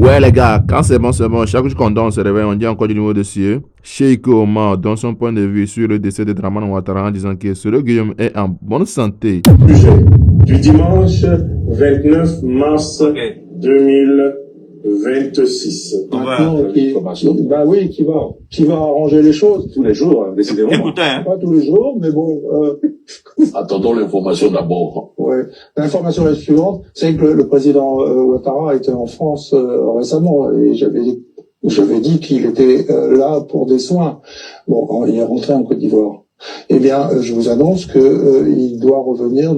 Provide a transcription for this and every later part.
Ouais, les gars, quand c'est bon, c'est bon. Chaque jour qu'on dort, on se réveille, on dit encore du nouveau dossier. Sheikh Omar donne son point de vue sur le décès de Dramane Ouattara en disant que Soro Guillaume est en bonne santé. Sujet du dimanche 29 mars 2026. Maintenant, bah oui, qui va arranger les choses. Tous les jours, décidément. Écoutez, hein. Pas tous les jours, mais bon. Attendons l'information d'abord. Ouais. L'information est suivante, c'est que le président Ouattara était en France récemment et j'avais dit qu'il était là pour des soins. Bon, il est rentré en Côte d'Ivoire. Eh bien, je vous annonce que il doit revenir.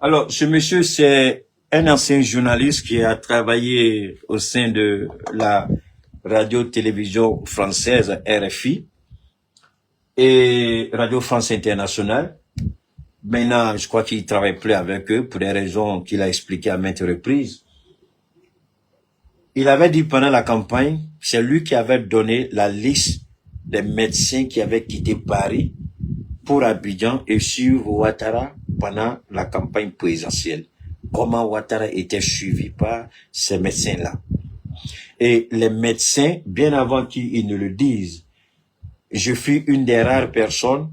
Alors, ce monsieur, c'est un ancien journaliste qui a travaillé au sein de la radio-télévision française RFI et Radio France Internationale. Maintenant, je crois qu'il ne travaille plus avec eux pour des raisons qu'il a expliquées à maintes reprises. Il avait dit pendant la campagne, c'est lui qui avait donné la liste des médecins qui avaient quitté Paris pour Abidjan et suivre Ouattara pendant la campagne présidentielle. Comment Ouattara était suivi par ces médecins-là. Et les médecins, bien avant qu'ils ne le disent, je fus une des rares personnes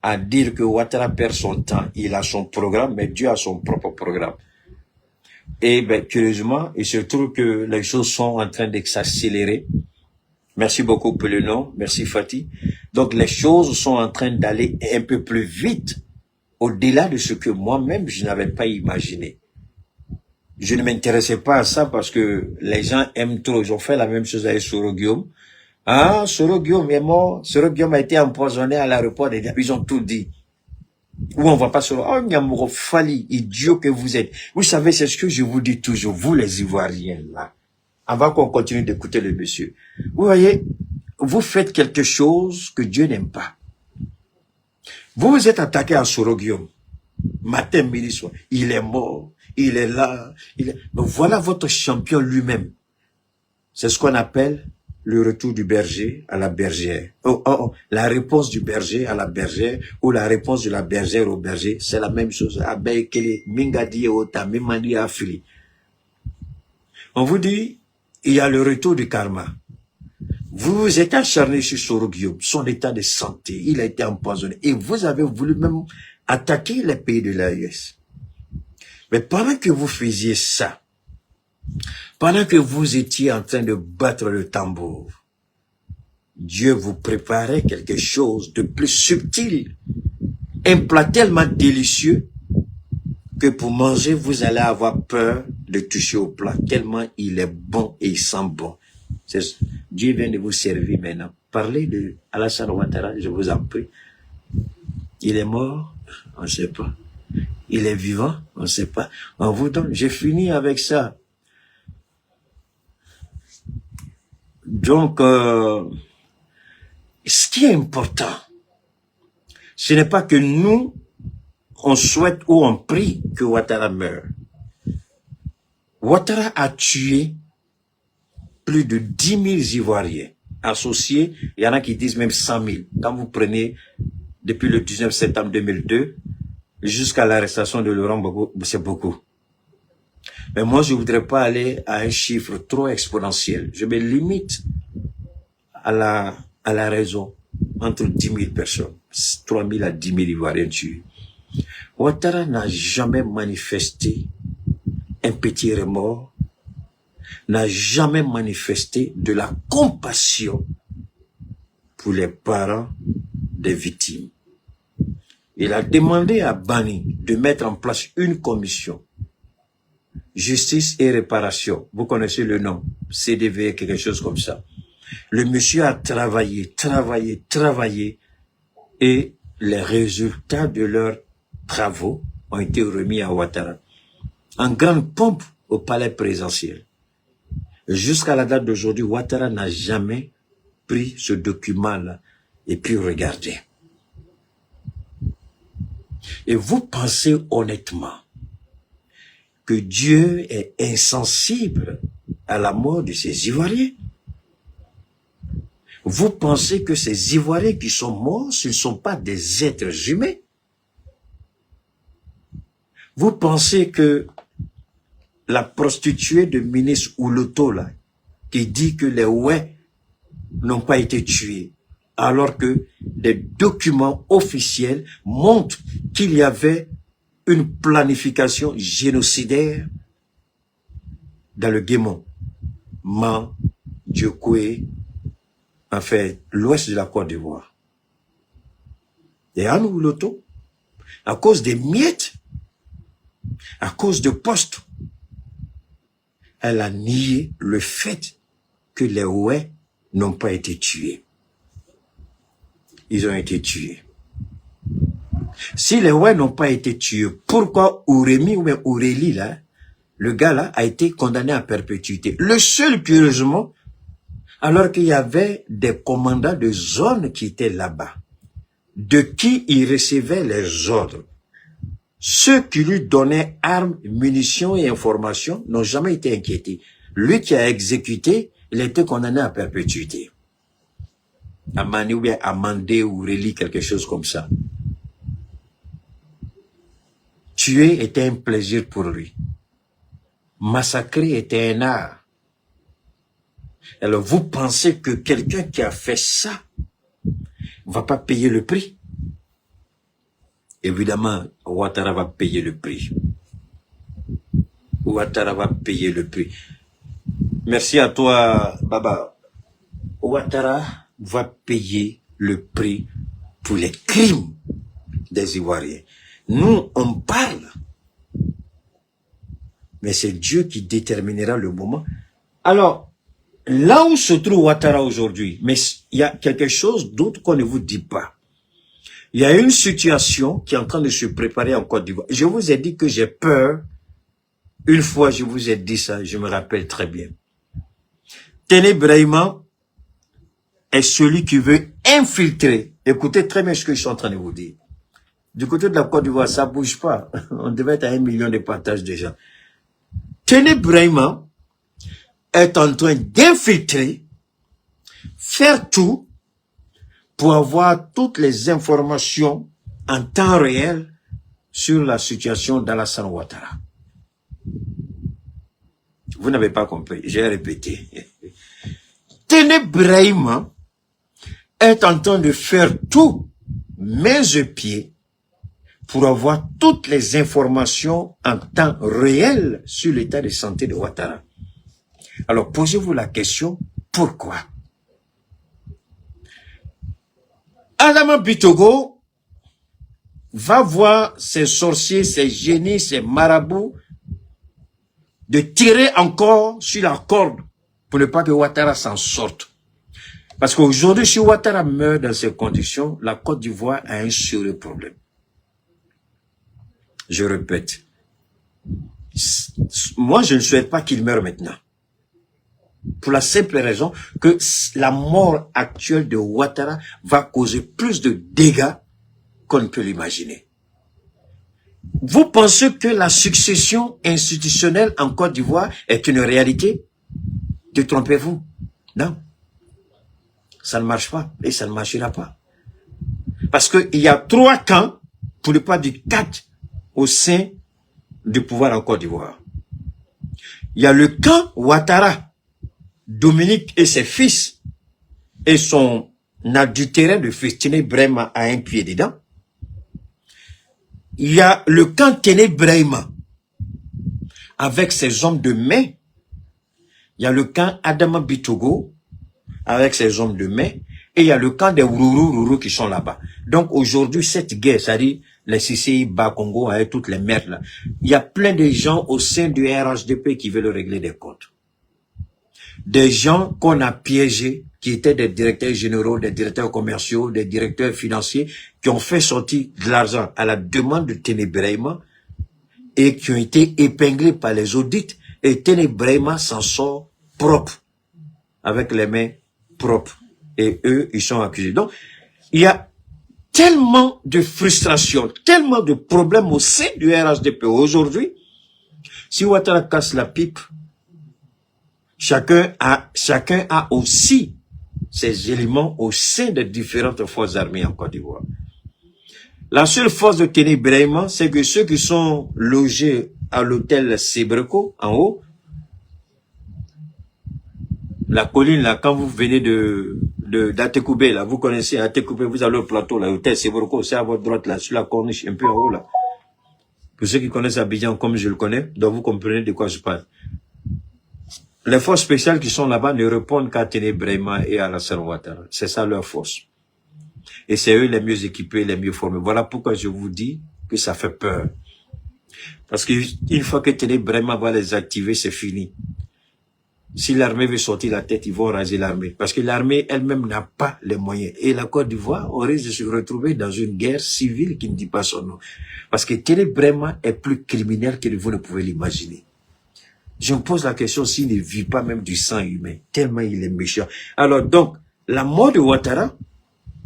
à dire que Ouattara perd son temps. Il a son programme, mais Dieu a son propre programme. Et curieusement, il se trouve que les choses sont en train de s'accélérer. Merci beaucoup pour le nom. Merci Fatih. Donc les choses sont en train d'aller un peu plus vite, au-delà de ce que moi-même je n'avais pas imaginé. Je ne m'intéressais pas à ça parce que les gens aiment trop. Ils ont fait la même chose avec Soro Guillaume. Ah, Soro Guillaume est mort. Soro Guillaume a été empoisonné à l'aéroport. Ils ont tout dit. Ou on va pas Soro. Oh, Nyamouro Fali, idiot que vous êtes. Vous savez, c'est ce que je vous dis toujours, vous les Ivoiriens, là. Avant qu'on continue d'écouter le monsieur. Vous voyez, vous faites quelque chose que Dieu n'aime pas. Vous vous êtes attaqué à Soro Guillaume. Matin, midi, soir. Il est mort. Il est là. Donc voilà votre champion lui-même. C'est ce qu'on appelle le retour du berger à la bergère. La réponse du berger à la bergère ou la réponse de la bergère au berger, c'est la même chose. On vous dit, il y a le retour du karma. Vous êtes acharné sur Soro Guillaume, son état de santé, il a été empoisonné. Et vous avez voulu même attaquer les pays de l'AES. Mais pendant que vous faisiez ça, pendant que vous étiez en train de battre le tambour, Dieu vous préparait quelque chose de plus subtil, un plat tellement délicieux que pour manger, vous allez avoir peur de toucher au plat, tellement il est bon et il sent bon. Dieu vient de vous servir maintenant. Parlez de Alassane Ouattara, je vous en prie. Il est mort, on ne sait pas. Il est vivant, on ne sait pas. On vous donne, j'ai fini avec ça. Donc, ce qui est important, ce n'est pas que nous, on souhaite ou on prie que Ouattara meure. Ouattara a tué plus de 10 000 Ivoiriens associés. Il y en a qui disent même 100 000. Quand vous prenez depuis le 19 septembre 2002 jusqu'à l'arrestation de Laurent Gbagbo, c'est beaucoup. Mais moi, je ne voudrais pas aller à un chiffre trop exponentiel. Je me limite à la raison entre 10 000 personnes, 3 000 à 10 000 Ivoiriens tués. Ouattara n'a jamais manifesté un petit remords, n'a jamais manifesté de la compassion pour les parents des victimes. Il a demandé à Bani de mettre en place une commission. Justice et réparation. Vous connaissez le nom. CDV, quelque chose comme ça. Le monsieur a travaillé. Et les résultats de leurs travaux ont été remis à Ouattara. En grande pompe au palais présidentiel. Jusqu'à la date d'aujourd'hui, Ouattara n'a jamais pris ce document-là et puis regardé. Et vous pensez honnêtement que Dieu est insensible à la mort de ces Ivoiriens? Vous pensez que ces Ivoiriens qui sont morts, ce ne sont pas des êtres humains? Vous pensez que la prostituée de ministre Ouloto, là, qui dit que les ouais n'ont pas été tués, alors que des documents officiels montrent qu'il y avait une planification génocidaire dans le Guémon, Man, Djokoué, enfin, l'ouest de la Côte d'Ivoire. Et Anne Ouloto, à cause des miettes, à cause de postes, elle a nié le fait que les ouais n'ont pas été tués. Ils ont été tués. Si les ouais n'ont pas été tués, pourquoi Ouremi ou bien Aurélie, là, le gars là, a été condamné à perpétuité? Le seul, curieusement, alors qu'il y avait des commandants de zone qui étaient là-bas, de qui il recevait les ordres. Ceux qui lui donnaient armes, munitions et informations n'ont jamais été inquiétés. Lui qui a exécuté, il était condamné à perpétuité. Amani ou bien amandé ou relie, quelque chose comme ça. Tuer était un plaisir pour lui. Massacrer était un art. Alors vous pensez que quelqu'un qui a fait ça va pas payer le prix? Évidemment, Ouattara va payer le prix. Ouattara va payer le prix. Merci à toi, Baba. Ouattara va payer le prix pour les crimes des Ivoiriens. Nous, on parle. Mais c'est Dieu qui déterminera le moment. Alors, là où se trouve Ouattara aujourd'hui, mais il y a quelque chose d'autre qu'on ne vous dit pas. Il y a une situation qui est en train de se préparer en Côte d'Ivoire. Je vous ai dit que j'ai peur. Une fois, je vous ai dit ça, je me rappelle très bien. Téné Brahima est celui qui veut infiltrer. Écoutez très bien ce que je suis en train de vous dire. Du côté de la Côte d'Ivoire, ça bouge pas. On devait être à 1 million de partages déjà. Téné Brahima est en train d'infiltrer, faire tout pour avoir toutes les informations en temps réel sur la situation d'Alassane Ouattara. Vous n'avez pas compris, j'ai répété. Téné Brahima est en train de faire tout, mains et pieds, pour avoir toutes les informations en temps réel sur l'état de santé de Ouattara. Alors posez-vous la question, pourquoi? Adama Bitogo va voir ses sorciers, ses génies, ses marabouts de tirer encore sur la corde pour ne pas que Ouattara s'en sorte. Parce qu'aujourd'hui, si Ouattara meurt dans ces conditions, la Côte d'Ivoire a un sérieux problème. Je répète. Moi, je ne souhaite pas qu'il meure maintenant. Pour la simple raison que la mort actuelle de Ouattara va causer plus de dégâts qu'on ne peut l'imaginer. Vous pensez que la succession institutionnelle en Côte d'Ivoire est une réalité? Détrompez-vous. Non. Ça ne marche pas et ça ne marchera pas. Parce qu'il y a 3 camps, pour ne pas dire 4, au sein du pouvoir en Côte d'Ivoire. Il y a le camp Ouattara, Dominique et ses fils, et son adultère de fils Téné Brahima a un pied dedans. Il y a le camp Téné Brahima, avec ses hommes de main. Il y a le camp Adama Bitogo, avec ses hommes de main. Et il y a le camp des Rourou qui sont là-bas. Donc aujourd'hui, cette guerre, c'est-à-dire les CCI, Bas-Congo, avec toutes les merdes là, il y a plein de gens au sein du RHDP qui veulent régler des comptes. Des gens qu'on a piégés, qui étaient des directeurs généraux, des directeurs commerciaux, des directeurs financiers, qui ont fait sortir de l'argent à la demande de Téné Brahima et qui ont été épinglés par les audits. Et Téné Brahima s'en sort propre, avec les mains propres. Et eux, ils sont accusés. Donc, il y a tellement de frustration, tellement de problèmes au sein du RHDP aujourd'hui. Si Ouattara casse la pipe, chacun a aussi ses éléments au sein des différentes forces armées en Côte d'Ivoire. La seule force de Téné Brahima, c'est que ceux qui sont logés à l'hôtel Sébreko, en haut, La colline, là, quand vous venez d'Atekoubé, là, vous connaissez Atekoubé, vous avez le plateau, là, l'hôtel Seboroko, c'est à votre droite, là, sur la corniche, un peu en haut, là. Pour ceux qui connaissent Abidjan comme je le connais, donc vous comprenez de quoi je parle. Les forces spéciales qui sont là-bas ne répondent qu'à Téné Brema et à Alassane Ouattara. C'est ça leur force. Et c'est eux les mieux équipés, les mieux formés. Voilà pourquoi je vous dis que ça fait peur. Parce qu'une fois que Téné Brema va les activer, c'est fini. Si l'armée veut sortir la tête, ils vont raser l'armée. Parce que l'armée elle-même n'a pas les moyens. Et la Côte d'Ivoire, on risque de se retrouver dans une guerre civile qui ne dit pas son nom. Parce que Téné Brema est plus criminel que vous ne pouvez l'imaginer. Je me pose la question s'il ne vit pas même du sang humain, tellement il est méchant. Alors donc, la mort de Ouattara,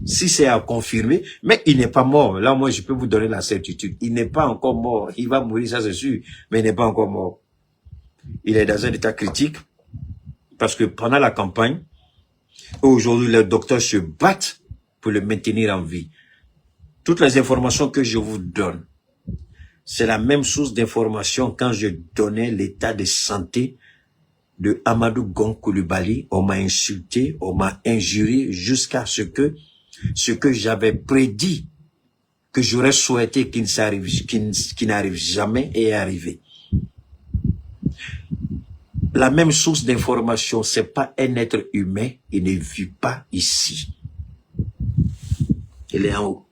si c'est à confirmer, mais il n'est pas mort. Là, moi, je peux vous donner la certitude. Il n'est pas encore mort. Il va mourir, ça c'est sûr, mais il n'est pas encore mort. Il est dans un état critique. Parce que pendant la campagne, aujourd'hui, les docteurs se battent pour le maintenir en vie. Toutes les informations que je vous donne, c'est la même source d'information quand je donnais l'état de santé de Amadou Gon Coulibaly. On m'a insulté, on m'a injurié jusqu'à ce que j'avais prédit que j'aurais souhaité qu'il n'arrive jamais est arrivé. La même source d'information, c'est pas un être humain, il ne vit pas ici. Il est en haut.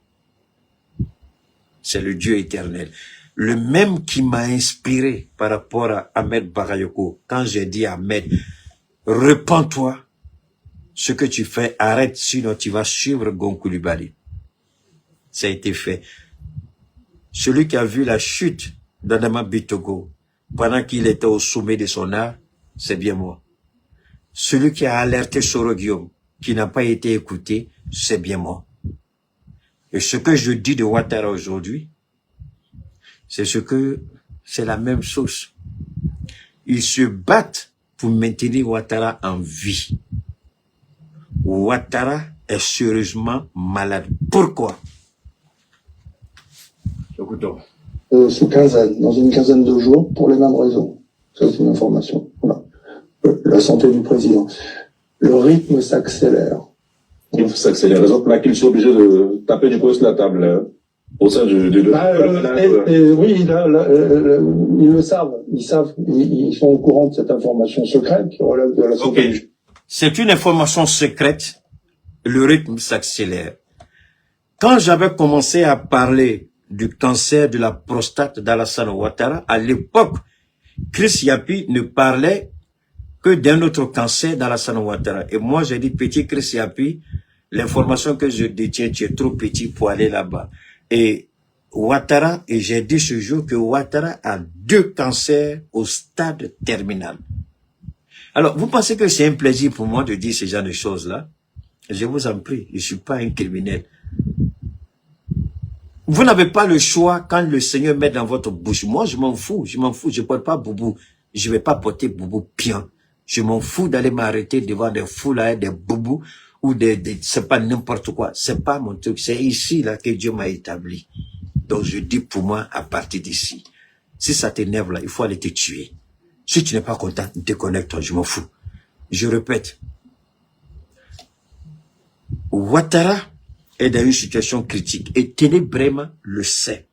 C'est le Dieu éternel. Le même qui m'a inspiré par rapport à Ahmed Bakayoko, quand j'ai dit à Ahmed, repens-toi, ce que tu fais, arrête, sinon tu vas suivre Gon Coulibaly. Ça a été fait. Celui qui a vu la chute d'Adama Bitogo, pendant qu'il était au sommet de son art, c'est bien moi. Celui qui a alerté Soro Guillaume, qui n'a pas été écouté, c'est bien moi. Et ce que je dis de Ouattara aujourd'hui, c'est la même chose. Ils se battent pour maintenir Ouattara en vie. Ouattara est sérieusement malade. Pourquoi? Écoutons. Sous quinzaine, dans une quinzaine de jours, pour les mêmes raisons. Ça, c'est une information. Voilà. La santé du président. Le rythme s'accélère. Il s'accélère. Raison pour laquelle ils sont obligés de taper du poing sur la table au sein oui, ils le savent. Ils sont au courant de cette information secrète qui relève de la santé. Okay. C'est une information secrète. Le rythme s'accélère. Quand j'avais commencé à parler du cancer de la prostate d'Alassane Ouattara, à l'époque, Chris Yapi ne parlait que d'un autre cancer d'Alassane Ouattara. Et moi, j'ai dit, petit Chris Yapi, l'information que je détiens, tu es trop petit pour aller là-bas. Et Ouattara, et j'ai dit ce jour que Ouattara a 2 cancers au stade terminal. Alors, vous pensez que c'est un plaisir pour moi de dire ce genre de choses-là? Je vous en prie, je ne suis pas un criminel. Vous n'avez pas le choix quand le Seigneur met dans votre bouche. Moi, je m'en fous, je ne porte pas boubou. Je ne vais pas porter boubou pian. Je m'en fous d'aller m'arrêter devant des foulards, des boubous, ou c'est pas n'importe quoi. C'est pas mon truc. C'est ici, là, que Dieu m'a établi. Donc, je dis pour moi, à partir d'ici. Si ça t'énerve, là, il faut aller te tuer. Si tu n'es pas content, déconnecte-toi, je m'en fous. Je répète. Ouattara est dans une situation critique. Et Téné Brema le sait.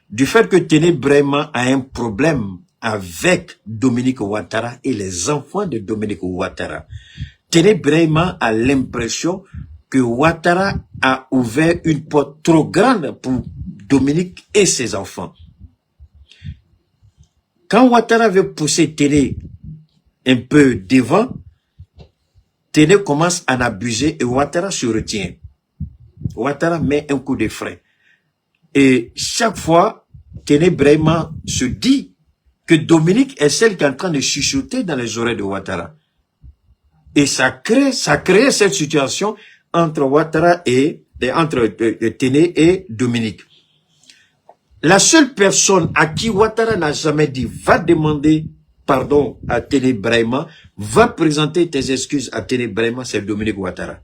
Du fait que Téné Brema a un problème avec Dominique Ouattara et les enfants de Dominique Ouattara, Téné Brema a l'impression que Ouattara a ouvert une porte trop grande pour Dominique et ses enfants. Quand Ouattara veut pousser Téné un peu devant, Téné commence à en abuser et Ouattara se retient. Ouattara met un coup de frein. Et chaque fois, Téné Brema se dit que Dominique est celle qui est en train de chuchoter dans les oreilles de Ouattara. Et ça crée cette situation entre Ouattara entre Téné et Dominique. La seule personne à qui Ouattara n'a jamais dit va demander pardon à Téné Brema, va présenter tes excuses à Téné Brema, c'est Dominique Ouattara.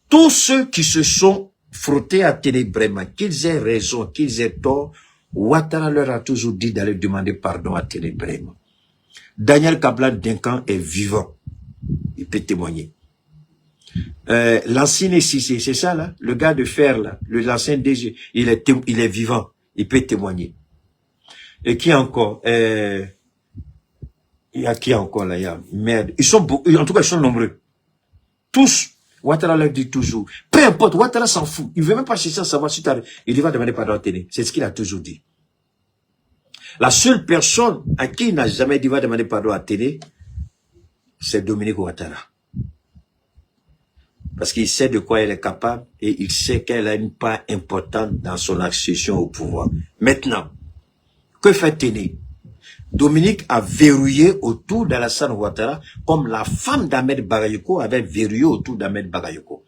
Tous ceux qui se sont frottés à Téné Brema, qu'ils aient raison, qu'ils aient tort, Ouattara leur a toujours dit d'aller demander pardon à Téné Brema. Daniel Kablan Duncan est vivant. peut témoigner. L'ancien Cissé, c'est ça là, le gars de fer là, l'ancien DG, il est vivant, il peut témoigner. Et qui encore? Il y a qui encore là? Il y a merde. Ils sont beaucoup, en tout cas ils sont nombreux. Tous. Ouattara leur dit toujours. Peu importe, Ouattara s'en fout. Il veut même pas chercher à savoir si il va demander pardon à télé. C'est ce qu'il a toujours dit. La seule personne à qui il n'a jamais dit va demander pardon à télé, c'est Dominique Ouattara. Parce qu'il sait de quoi elle est capable et il sait qu'elle a une part importante dans son accession au pouvoir. Maintenant, que fait Téné? Dominique a verrouillé autour d'Alassane Ouattara comme la femme d'Ahmed Bagayoko avait verrouillé autour d'Ahmed Bagayoko.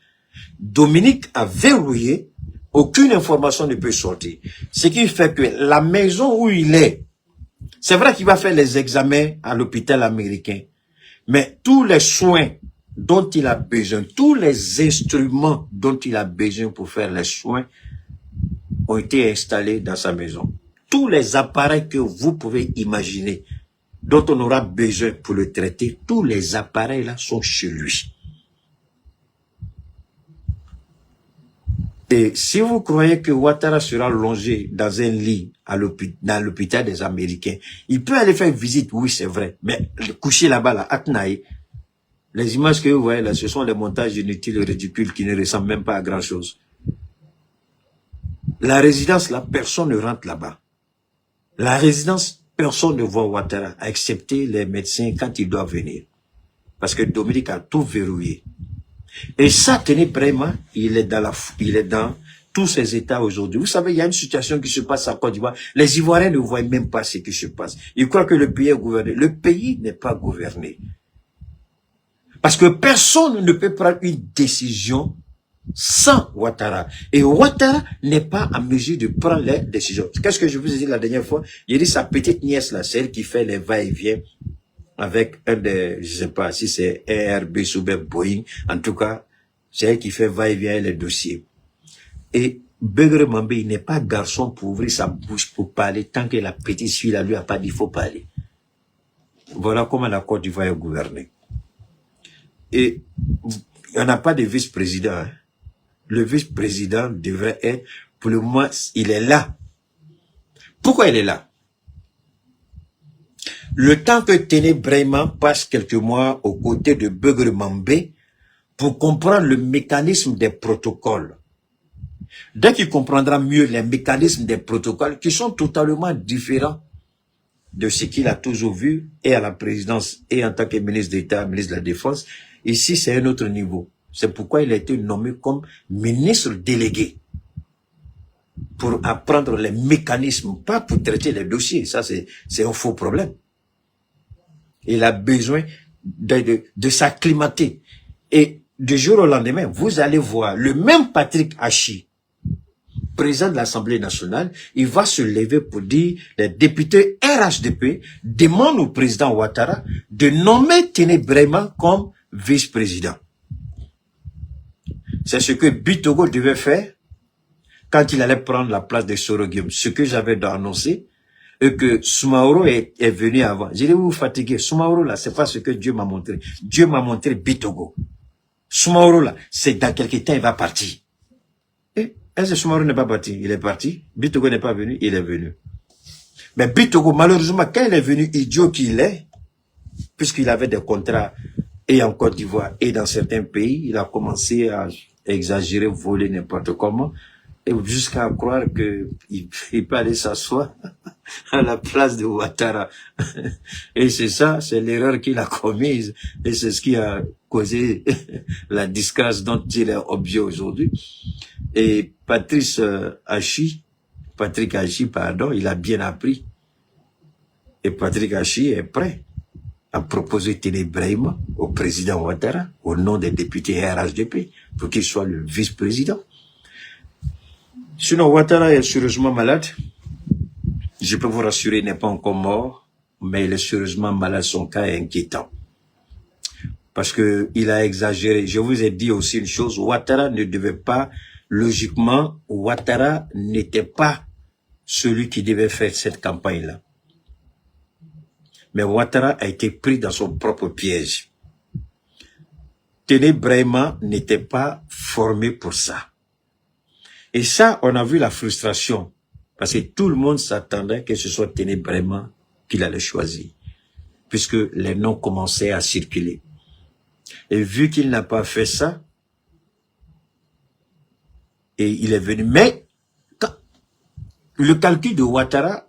Dominique a verrouillé, aucune information ne peut sortir. Ce qui fait que la maison où il est, c'est vrai qu'il va faire les examens à l'hôpital américain, mais tous les soins dont il a besoin, tous les instruments dont il a besoin pour faire les soins ont été installés dans sa maison. Tous les appareils que vous pouvez imaginer, dont on aura besoin pour le traiter, tous les appareils là sont chez lui. Et si vous croyez que Ouattara sera longé dans un lit dans l'hôpital des Américains, il peut aller faire visite, oui c'est vrai, mais coucher là-bas, là, à Tnaï, les images que vous voyez là, ce sont des montages inutiles et ridicules qui ne ressemblent même pas à grand-chose. La résidence là, personne ne rentre là-bas. La résidence, personne ne voit Ouattara, excepté les médecins quand ils doivent venir. Parce que Dominique a tout verrouillé. Et ça, tenez vraiment, il est dans tous ces états aujourd'hui. Vous savez, il y a une situation qui se passe en Côte d'Ivoire. Les Ivoiriens ne voient même pas ce qui se passe. Ils croient que le pays est gouverné. Le pays n'est pas gouverné. Parce que personne ne peut prendre une décision sans Ouattara. Et Ouattara n'est pas en mesure de prendre les décisions. Qu'est-ce que je vous ai dit la dernière fois? J'ai dit sa petite nièce, là, celle qui fait les va-et-vient avec un des, je sais pas si c'est Airbus ou Boeing. En tout cas, c'est elle qui fait va-et-vient les dossiers. Et Beugre Mambé, il n'est pas garçon pour ouvrir sa bouche pour parler tant que la petite fille là lui a pas dit faut parler. Voilà comment la Côte d'Ivoire est gouvernée. Et il n'y en a pas de vice-président. Hein. Le vice-président devrait être, pour le moment, il est là. Pourquoi il est là? Le temps que Téné Brahima passe quelques mois aux côtés de Beugre Mambé pour comprendre le mécanisme des protocoles. Dès qu'il comprendra mieux les mécanismes des protocoles qui sont totalement différents de ce qu'il a toujours vu et à la présidence et en tant que ministre d'État, ministre de la Défense, ici c'est un autre niveau. C'est pourquoi il a été nommé comme ministre délégué pour apprendre les mécanismes, pas pour traiter les dossiers. Ça, c'est un faux problème. Il a besoin de s'acclimater. Et du jour au lendemain, vous allez voir le même Patrick Hachi, président de l'Assemblée nationale, il va se lever pour dire les députés RHDP demandent au président Ouattara de nommer Téné Brahima comme vice-président. C'est ce que Bitogo devait faire quand il allait prendre la place de Soroguim. Ce que j'avais annoncé, et que Soumaoro est venu avant. J'ai dit, vous vous fatiguez. Soumaoro là, c'est pas ce que Dieu m'a montré. Dieu m'a montré Bitogo. Soumaoro là, c'est dans quelques temps, il va partir. Et est-ce que Soumaoro n'est pas parti? Il est parti. Bitogo n'est pas venu, il est venu. Mais Bitogo, malheureusement, quand il est venu, idiot qu'il est, puisqu'il avait des contrats et en Côte d'Ivoire et dans certains pays, il a commencé à exagérer, voler n'importe comment, et jusqu'à croire qu'il peut aller s'asseoir à la place de Ouattara. Et c'est ça, c'est l'erreur qu'il a commise, et c'est ce qui a causé la disgrâce dont il est objet aujourd'hui. Et Patrick Hachi, pardon, il a bien appris. Et Patrick Hachi est prêt à proposer Téné Brahima au président Ouattara, au nom des députés RHDP, pour qu'il soit le vice-président. Sinon, Ouattara est sérieusement malade. Je peux vous rassurer, il n'est pas encore mort, mais il est sérieusement malade, son cas est inquiétant. Parce que il a exagéré. Je vous ai dit aussi une chose, Ouattara ne devait pas, logiquement, Ouattara n'était pas celui qui devait faire cette campagne-là. Mais Ouattara a été pris dans son propre piège. Téné Brahima n'était pas formé pour ça. Et ça, on a vu la frustration. Parce que tout le monde s'attendait que ce soit Téné Brahima qu'il allait choisir. Puisque les noms commençaient à circuler. Et vu qu'il n'a pas fait ça, et il est venu. Mais, le calcul de Ouattara,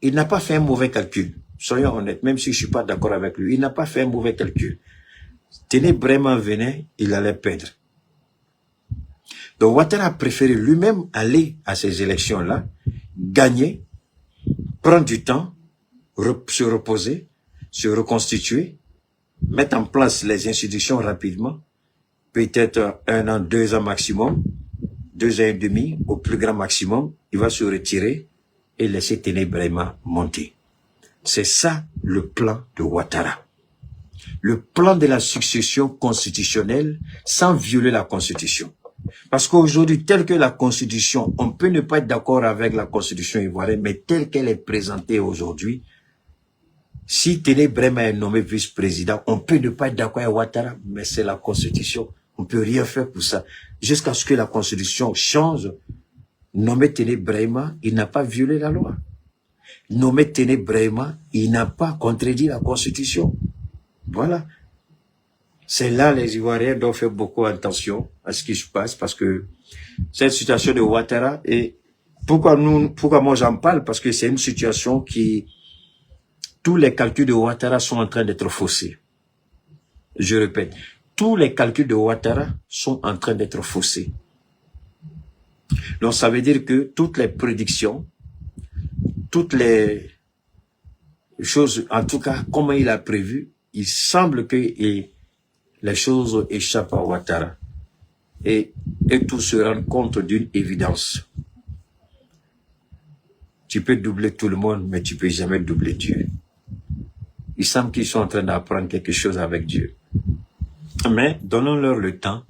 il n'a pas fait un mauvais calcul. Soyons honnêtes, même si je suis pas d'accord avec lui, il n'a pas fait un mauvais calcul. Téné Brahima venait, il allait perdre. Donc Ouattara a préféré lui-même aller à ces élections-là, gagner, prendre du temps, se reposer, se reconstituer, mettre en place les institutions rapidement, peut-être 1 an, 2 ans maximum, 2 ans et demi, au plus grand maximum, il va se retirer et laisser Téné Brahima monter. C'est ça le plan de Ouattara. Le plan de la succession constitutionnelle sans violer la Constitution. Parce qu'aujourd'hui, telle que la Constitution, on peut ne pas être d'accord avec la Constitution ivoirienne, mais telle qu'elle est présentée aujourd'hui, si Téné Brahima est nommé vice-président, on peut ne pas être d'accord avec Ouattara, mais c'est la Constitution. On peut rien faire pour ça. Jusqu'à ce que la Constitution change, nommer Téné Brahima, il n'a pas violé la loi. Nommer Téné Brahima, il n'a pas contredit la Constitution. Voilà. C'est là les Ivoiriens doivent faire beaucoup attention à ce qui se passe parce que cette situation de Ouattara et pourquoi moi j'en parle parce que c'est une situation qui tous les calculs de Ouattara sont en train d'être faussés. Je répète, tous les calculs de Ouattara sont en train d'être faussés. Donc ça veut dire que toutes les prédictions, toutes les choses, en tout cas, comme il a prévu, il semble que les choses échappent à Ouattara. Et tous se rendent compte d'une évidence. Tu peux doubler tout le monde, mais tu peux jamais doubler Dieu. Il semble qu'ils sont en train d'apprendre quelque chose avec Dieu. Mais donnons-leur le temps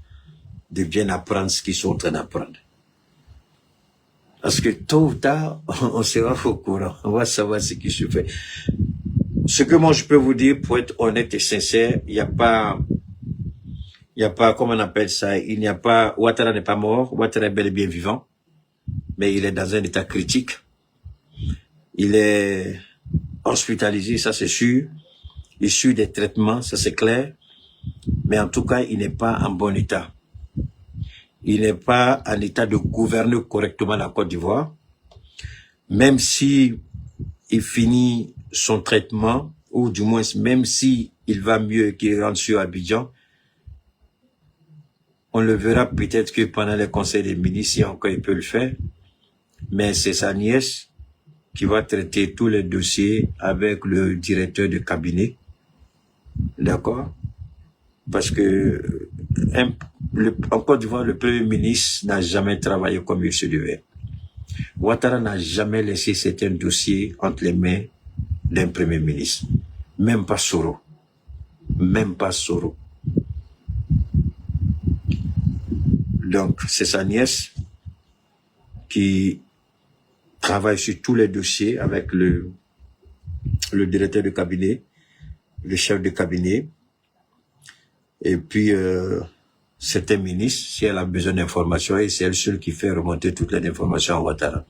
de bien apprendre ce qu'ils sont en train d'apprendre. Parce que tôt ou tard, on sera au courant. On va savoir ce qui se fait. Ce que moi je peux vous dire, pour être honnête et sincère, il n'y a pas, comment on appelle ça, Ouattara n'est pas mort, Ouattara est bel et bien vivant, mais il est dans un état critique. Il est hospitalisé, ça c'est sûr. Il suit des traitements, ça c'est clair. Mais en tout cas, il n'est pas en bon état. Il n'est pas en état de gouverner correctement la Côte d'Ivoire. Même si il finit son traitement, ou du moins même si il va mieux qu'il rentre sur Abidjan, on le verra peut-être que pendant les conseils des ministres, si encore il peut le faire. Mais c'est sa nièce qui va traiter tous les dossiers avec le directeur de cabinet. D'accord? Parce que en Côte d'Ivoire, le Premier ministre n'a jamais travaillé comme il se devait. Ouattara n'a jamais laissé certains dossiers entre les mains d'un Premier ministre. Même pas Soro. Même pas Soro. Donc, c'est sa nièce qui travaille sur tous les dossiers avec le directeur de cabinet, le chef de cabinet, et puis certains ministres, si elle a besoin d'informations, et c'est elle seule qui fait remonter toutes les informations à Ouattara.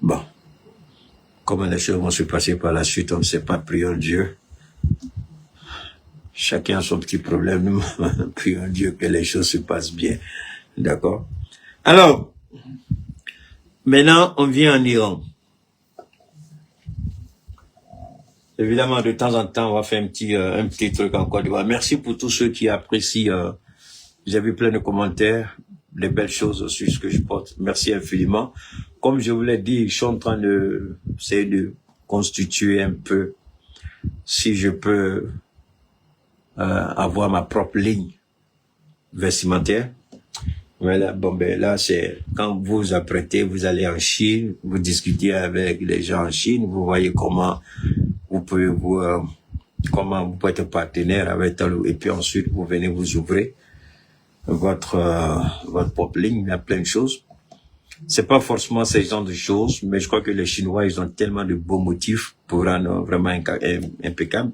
Bon, comment les choses vont se passer par la suite, on ne sait pas, prions Dieu. Chacun a son petit problème, nous prions Dieu que les choses se passent bien. D'accord? Alors, maintenant, on vient en Iran. Évidemment, de temps en temps, on va faire un petit truc en Côte d'Ivoire. Merci pour tous ceux qui apprécient. J'ai vu plein de commentaires, des belles choses sur ce que je porte. Merci infiniment. Comme je vous l'ai dit, je suis en train d'essayer de constituer un peu, si je peux, avoir ma propre ligne vestimentaire. Voilà, bon ben là c'est quand vous vous apprêtez, vous allez en Chine, vous discutez avec les gens en Chine, vous voyez comment vous pouvez comment vous pouvez être partenaire avec tel, et puis ensuite vous venez vous ouvrir votre propre ligne. Il y a plein de choses. C'est pas forcément ces genres de choses, mais je crois que les Chinois ils ont tellement de beaux motifs pour rendre vraiment impeccable.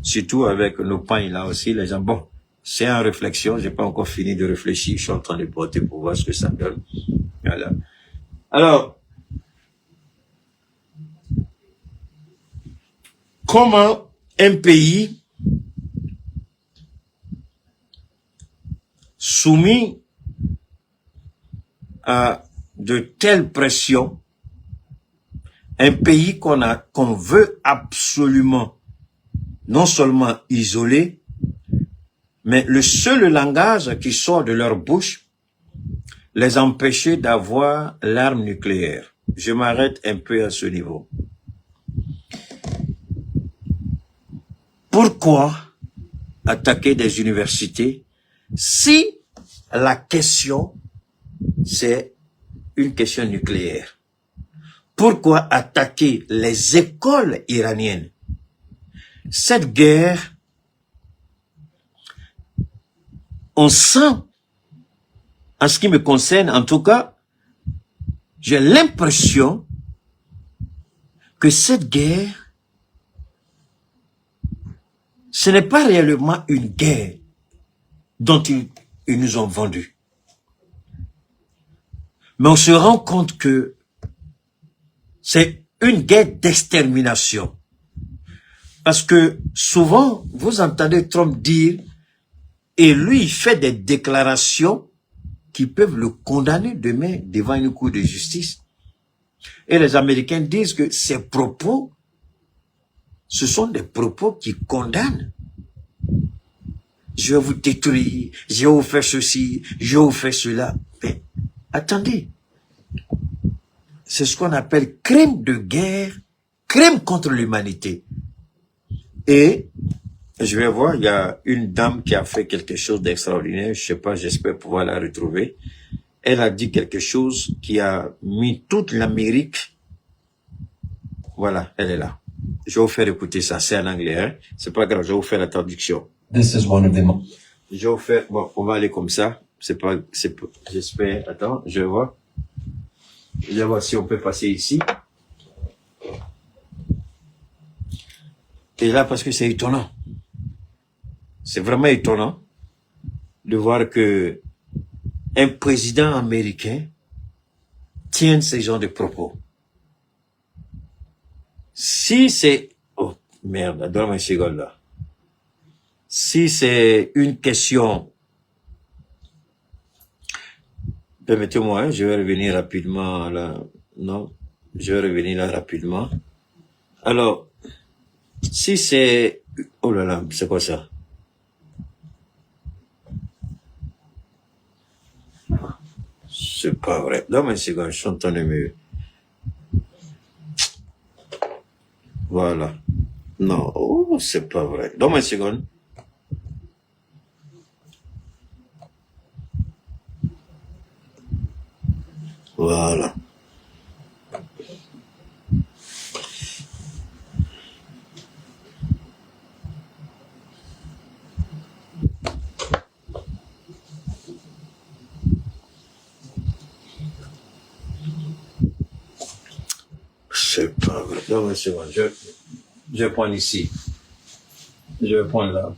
Surtout avec nos pains là aussi, les gens, bon, c'est en réflexion, j'ai pas encore fini de réfléchir, je suis en train de porter pour voir ce que ça donne. Voilà. Alors, comment un pays soumis à de telles pressions, un pays qu'on veut absolument non seulement isoler, mais le seul langage qui sort de leur bouche les empêcher d'avoir l'arme nucléaire. Je m'arrête un peu à ce niveau. Pourquoi attaquer des universités si la question, c'est une question nucléaire? Pourquoi attaquer les écoles iraniennes? Cette guerre, on sent, en ce qui me concerne, en tout cas, j'ai l'impression que cette guerre, ce n'est pas réellement une guerre dont ils nous ont vendu. Mais on se rend compte que c'est une guerre d'extermination. Parce que souvent, vous entendez Trump dire, et lui, il fait des déclarations qui peuvent le condamner demain devant une cour de justice. Et les Américains disent que ces propos, ce sont des propos qui condamnent. Je vais vous détruire, je vais vous faire ceci, je vais vous faire cela. Mais attendez, c'est ce qu'on appelle crime de guerre, crime contre l'humanité. Et je vais voir, il y a une dame qui a fait quelque chose d'extraordinaire, je sais pas, j'espère pouvoir la retrouver. Elle a dit quelque chose qui a mis toute l'Amérique. Voilà, elle est là. Je vais vous faire écouter ça, c'est en anglais, hein. C'est pas grave, je vais vous faire la traduction. This is one of the most. Je vais vous faire, bon, on va aller comme ça. J'espère, attends, je vais voir. Je vais voir si on peut passer ici. Et là, parce que c'est étonnant. C'est vraiment étonnant de voir que un président américain tient ce genre de propos. Si c'est... Oh, merde, donne-moi une seconde là. Si c'est une question... Permettez-moi, hein, je vais revenir rapidement là. Non, je vais revenir là rapidement. Alors, si c'est... Oh là là, c'est quoi ça? C'est pas vrai. Donne-moi une seconde, je suis en train de me... Voilà. Non, oh, c'est pas vrai. Donne-moi une seconde. Voilà. C'est pas vrai. Donne-moi une seconde. Je vais prendre ici. Je vais prendre là.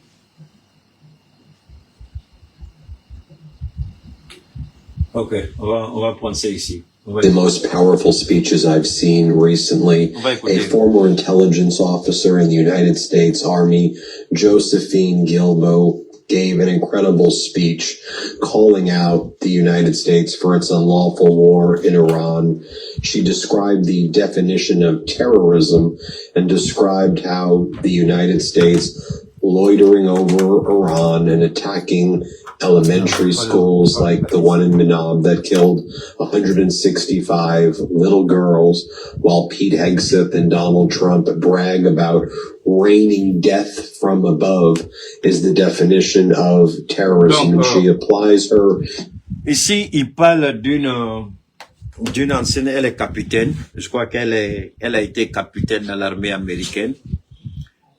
Ok, on va prendre ça ici. The most powerful speeches I've seen recently. A former intelligence officer in the United States Army, Josephine Gilbo, gave an incredible speech calling out the United States for its unlawful war in Iran. She described the definition of terrorism and described how the United States loitering over Iran and attacking elementary schools like the one in Minab that killed 165 little girls, while Pete Hegseth and Donald Trump brag about raining death from above, is the definition of terrorism. And she applies her. Ici, il parle d'une ancienne, elle est capitaine. Je crois elle a été capitaine dans l'armée américaine.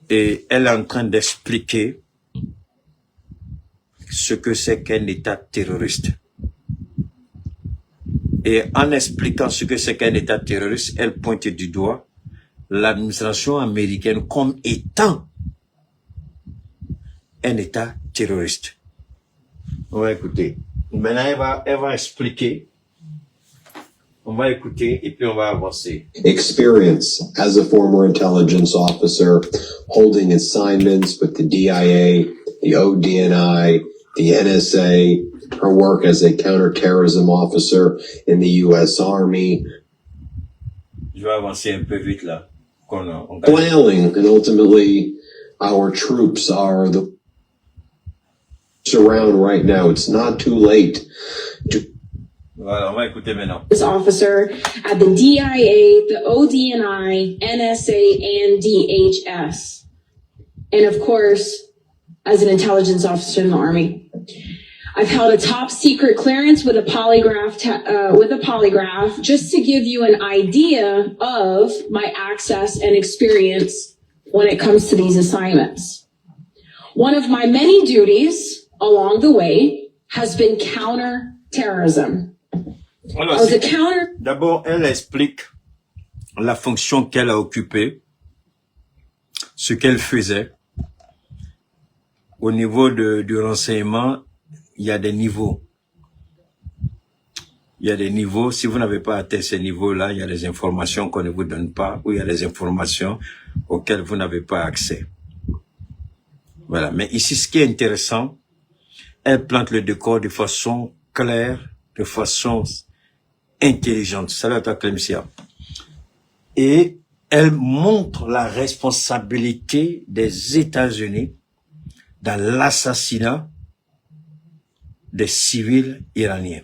Et elle est en train d'expliquer ce que c'est qu'un État terroriste. Et en expliquant ce que c'est qu'un État terroriste, elle pointe du doigt l'administration américaine comme étant un État terroriste. On va écouter. Maintenant, elle va expliquer. On va écouter et puis on va avancer. Experience as a former intelligence officer, holding assignments with the DIA, the ODNI, the NSA, her work as a counterterrorism officer in the U.S. Army. Je vais avancer un peu vite là. Flailing, and ultimately our troops are the around right now. It's not too late to Voilà, on va écouter maintenant. This officer at the DIA, the ODNI, NSA, and DHS. And of course, as an intelligence officer in the Army. I've held a top secret clearance with a polygraph, just to give you an idea of my access and experience when it comes to these assignments. One of my many duties along the way has been counterterrorism. Alors, d'abord, elle explique la fonction qu'elle a occupée, ce qu'elle faisait. Au niveau du renseignement, il y a des niveaux. Il y a des niveaux. Si vous n'avez pas atteint ces niveaux-là, il y a des informations qu'on ne vous donne pas, ou il y a des informations auxquelles vous n'avez pas accès. Voilà. Mais ici, ce qui est intéressant, elle plante le décor de façon claire, de façon intelligente. Salut à toi, Clemcia. Et elle montre la responsabilité des États-Unis dans l'assassinat des civils iraniens.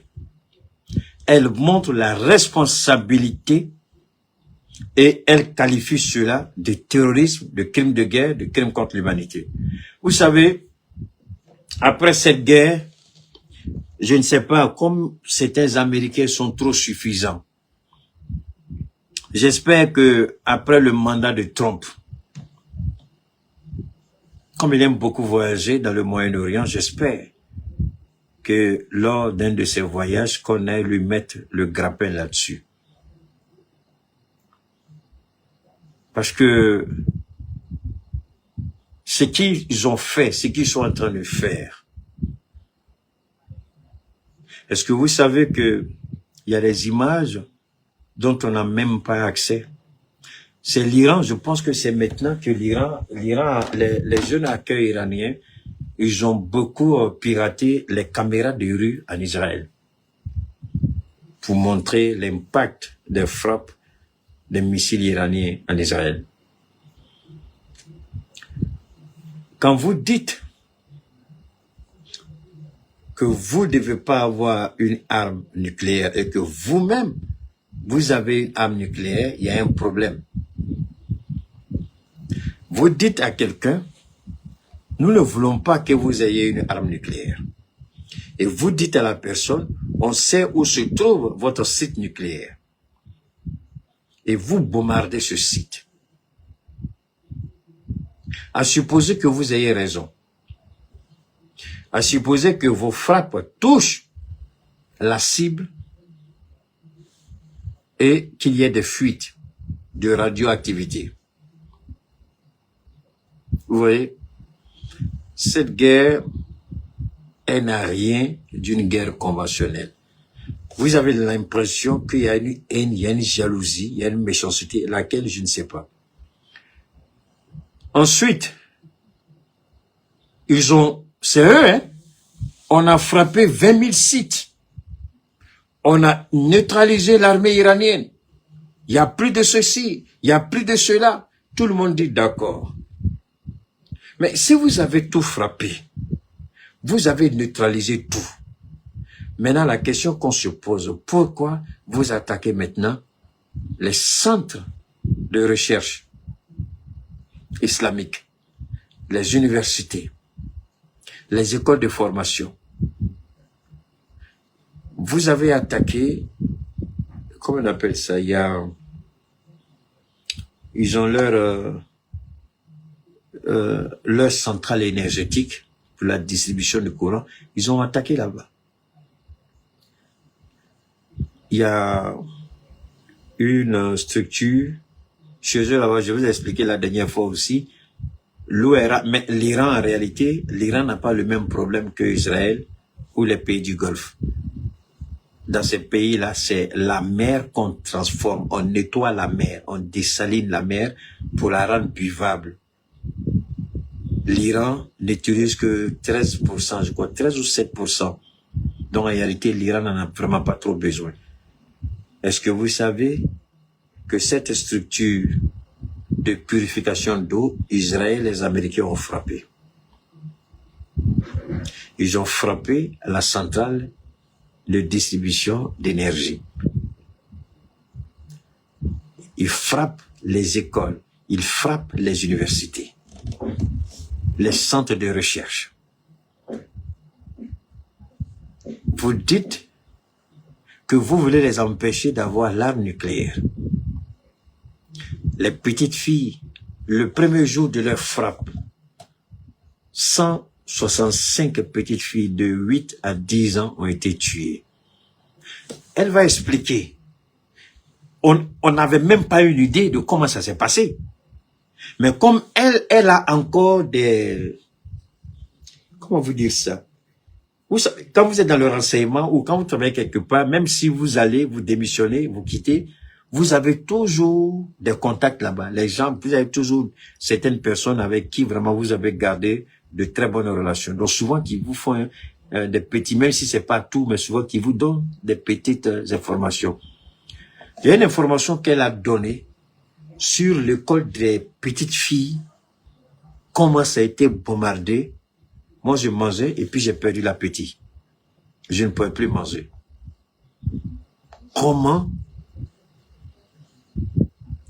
Elle montre la responsabilité et elle qualifie cela de terrorisme, de crime de guerre, de crime contre l'humanité. Vous savez, après cette guerre, je ne sais pas, comme certains Américains sont trop suffisants. J'espère que après le mandat de Trump, comme il aime beaucoup voyager dans le Moyen-Orient, j'espère que lors d'un de ses voyages, qu'on aille lui mettre le grappin là-dessus. Parce que ce qu'ils ont fait, ce qu'ils sont en train de faire, est-ce que vous savez que il y a des images dont on n'a même pas accès? C'est l'Iran, je pense que c'est maintenant que l'Iran, les jeunes accueils iraniens, ils ont beaucoup piraté les caméras de rue en Israël pour montrer l'impact des frappes des missiles iraniens en Israël. Quand vous dites que vous ne devez pas avoir une arme nucléaire et que vous-même, vous avez une arme nucléaire, il y a un problème. Vous dites à quelqu'un, nous ne voulons pas que vous ayez une arme nucléaire. Et vous dites à la personne, on sait où se trouve votre site nucléaire. Et vous bombardez ce site. À supposer que vous ayez raison. À supposer que vos frappes touchent la cible et qu'il y ait des fuites de radioactivité. Vous voyez, cette guerre, elle n'a rien d'une guerre conventionnelle. Vous avez l'impression qu'il y a une haine, il y a une jalousie, il y a une méchanceté, laquelle je ne sais pas. Ensuite, c'est eux, hein. On a frappé 20 000 sites. On a neutralisé l'armée iranienne. Il n'y a plus de ceci, il n'y a plus de cela. Tout le monde dit d'accord. Mais si vous avez tout frappé, vous avez neutralisé tout. Maintenant, la question qu'on se pose, pourquoi vous attaquez maintenant les centres de recherche islamiques, les universités, les écoles de formation? Vous avez attaqué, comment on appelle ça, ils ont leur centrale énergétique pour la distribution de courant, ils ont attaqué là-bas. Il y a une structure chez eux là-bas, je vous ai expliqué la dernière fois aussi, Mais l'Iran, en réalité, l'Iran n'a pas le même problème que Israël ou les pays du Golfe. Dans ces pays-là, c'est la mer qu'on transforme, on nettoie la mer, on dessaline la mer pour la rendre buvable. L'Iran n'utilise que 13%, je crois, 13 ou 7%. Donc en réalité, l'Iran n'en a vraiment pas trop besoin. Est-ce que vous savez que cette structure de purification d'eau, Israël et les Américains ont frappé. Ils ont frappé la centrale de distribution d'énergie. Ils frappent les écoles, ils frappent les universités, les centres de recherche. Vous dites que vous voulez les empêcher d'avoir l'arme nucléaire. Les petites filles, le premier jour de leur frappe, 165 petites filles de 8 à 10 ans ont été tuées. Elle va expliquer. On n'avait même pas une idée de comment ça s'est passé. Mais comme elle a encore des... Comment vous dire ça? Vous savez, quand vous êtes dans le renseignement ou quand vous travaillez quelque part, même si vous allez, vous démissionnez, vous quittez, vous avez toujours des contacts là-bas. Les gens, vous avez toujours certaines personnes avec qui vraiment vous avez gardé de très bonnes relations. Donc souvent, qui vous font des petits, même si c'est pas tout, mais souvent qui vous donnent des petites informations. Il y a une information qu'elle a donnée sur l'école des petites filles, comment ça a été bombardé. Moi, je mangeais et puis j'ai perdu l'appétit. Je ne pouvais plus manger. Comment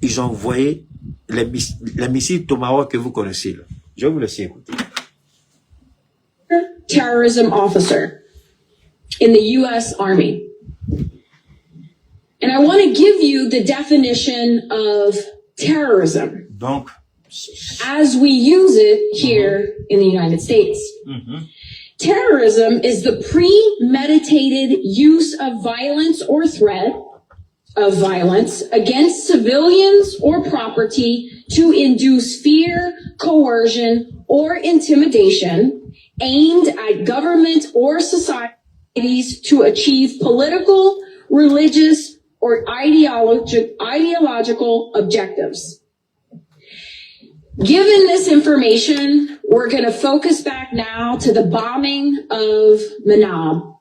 ils ont envoyé les missiles Tomahawk que vous connaissez là. Je vais vous laisser écouter. Terrorism officer in the U.S. Army. And I want to give you the definition of terrorism. Donc, as we use it here in the United States. Terrorism is the premeditated use of violence or threat of violence against civilians or property to induce fear, coercion, or intimidation aimed at government or societies to achieve political, religious, or ideological objectives. Given this information, we're going to focus back now to the bombing of Manab.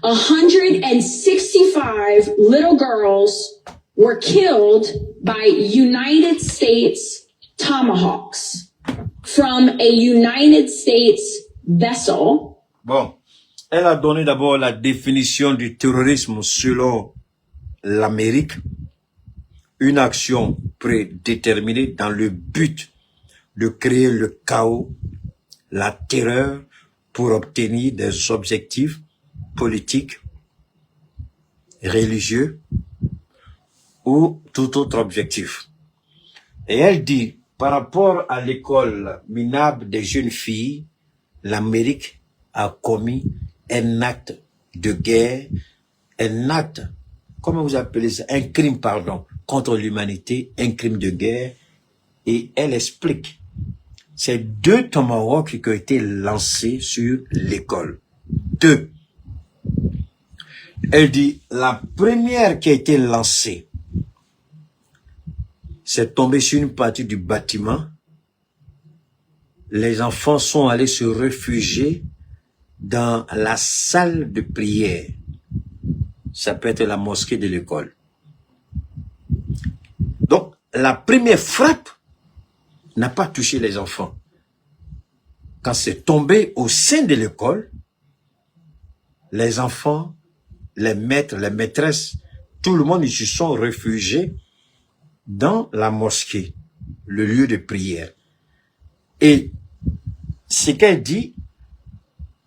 165 little girls were killed by United States Tomahawks from a United States vessel. Bon, elle a donné d'abord la définition du terrorisme selon l'Amérique. Une action prédéterminée dans le but de créer le chaos, la terreur pour obtenir des objectifs politiques, religieux ou tout autre objectif. Et elle dit, par rapport à l'école minable des jeunes filles, l'Amérique a commis un acte de guerre, un acte, comment vous appelez ça, un crime, pardon, contre l'humanité, un crime de guerre, et elle explique. C'est 2 tomahawks qui ont été lancés sur l'école. 2. Elle dit, la première qui a été lancée, c'est tombé sur une partie du bâtiment. Les enfants sont allés se réfugier dans la salle de prière. Ça peut être la mosquée de l'école. Donc, la première frappe n'a pas touché les enfants. Quand c'est tombé au sein de l'école, les enfants, les maîtres, les maîtresses, tout le monde, ils se sont réfugiés dans la mosquée, le lieu de prière. Et ce qu'elle dit,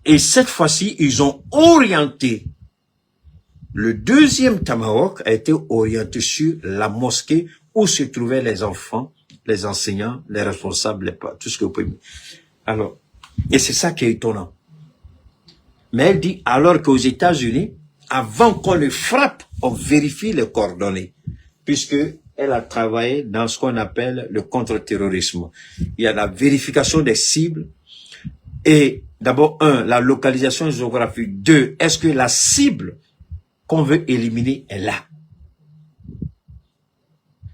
et cette fois-ci, ils ont orienté. Le deuxième tomahawk a été orienté sur la mosquée où se trouvaient les enfants, les enseignants, les responsables, tout ce que vous pouvez. Alors, et c'est ça qui est étonnant. Mais elle dit, alors qu'aux États-Unis, avant qu'on le frappe, on vérifie les coordonnées. Puisque elle a travaillé dans ce qu'on appelle le contre-terrorisme. Il y a la vérification des cibles. Et d'abord, la localisation géographique. 2, est-ce que la cible qu'on veut éliminer est là?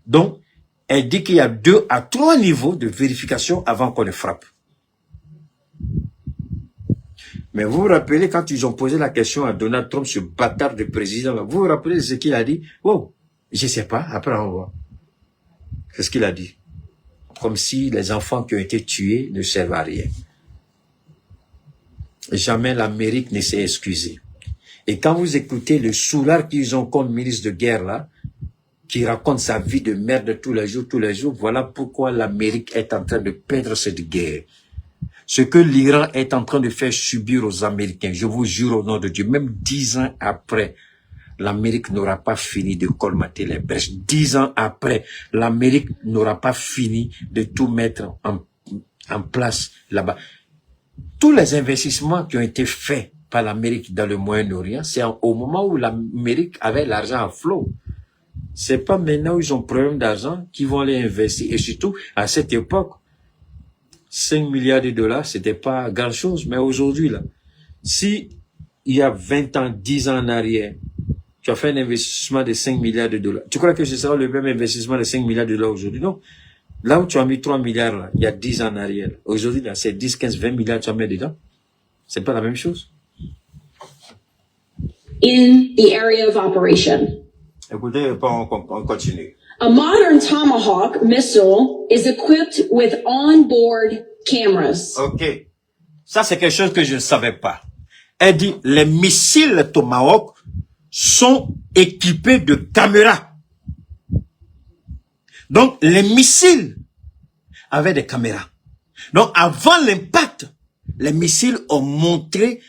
Donc, elle dit qu'il y a 2 à 3 niveaux de vérification avant qu'on le frappe. Mais vous vous rappelez quand ils ont posé la question à Donald Trump, ce bâtard de président, là, vous vous rappelez ce qu'il a dit? Oh, je sais pas, après on voit. C'est ce qu'il a dit. Comme si les enfants qui ont été tués ne servent à rien. Jamais l'Amérique ne s'est excusée. Et quand vous écoutez le soulard qu'ils ont comme ministre de guerre là, qui raconte sa vie de merde tous les jours, voilà pourquoi l'Amérique est en train de perdre cette guerre. Ce que l'Iran est en train de faire subir aux Américains, je vous jure au nom de Dieu, même 10 ans après, l'Amérique n'aura pas fini de colmater les brèches. 10 ans après, l'Amérique n'aura pas fini de tout mettre en place là-bas. Tous les investissements qui ont été faits par l'Amérique dans le Moyen-Orient, c'est au moment où l'Amérique avait l'argent à flot. C'est pas maintenant où ils ont problème d'argent qu'ils vont aller investir. Et surtout, à cette époque, 5 milliards de dollars, c'était pas grand chose. Mais aujourd'hui, là, si il y a 20 ans, 10 ans en arrière, tu as fait un investissement de 5 milliards de dollars. Tu crois que ce sera le même investissement de 5 milliards de dollars aujourd'hui? Non. Là où tu as mis 3 milliards, là, il y a 10 ans en arrière. Aujourd'hui, là, c'est 10, 15, 20 milliards que tu as mis dedans. C'est pas la même chose. In the area of operation. Écoutez, on continue. A modern Tomahawk missile is equipped with onboard cameras. Ok. Ça, c'est quelque chose que je ne savais pas. Elle dit, les missiles Tomahawk sont équipés de caméras. Donc, les missiles avaient des caméras. Donc, avant l'impact, les missiles ont montré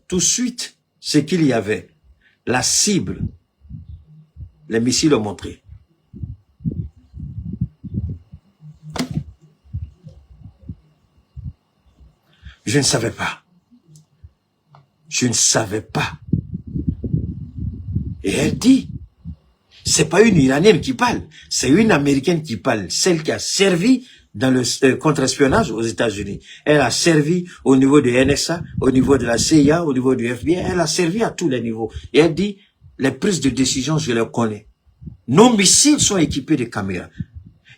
tout de suite ce qu'il y avait. La cible. Les missiles ont montré. Je ne savais pas. Je ne savais pas. Et elle dit, c'est pas une Iranienne qui parle, c'est une Américaine qui parle, celle qui a servi dans le contre-espionnage aux États-Unis. Elle a servi au niveau de NSA, au niveau de la CIA, au niveau du FBI, elle a servi à tous les niveaux. Et elle dit, les prises de décision, je les connais. Nos missiles sont équipés de caméras.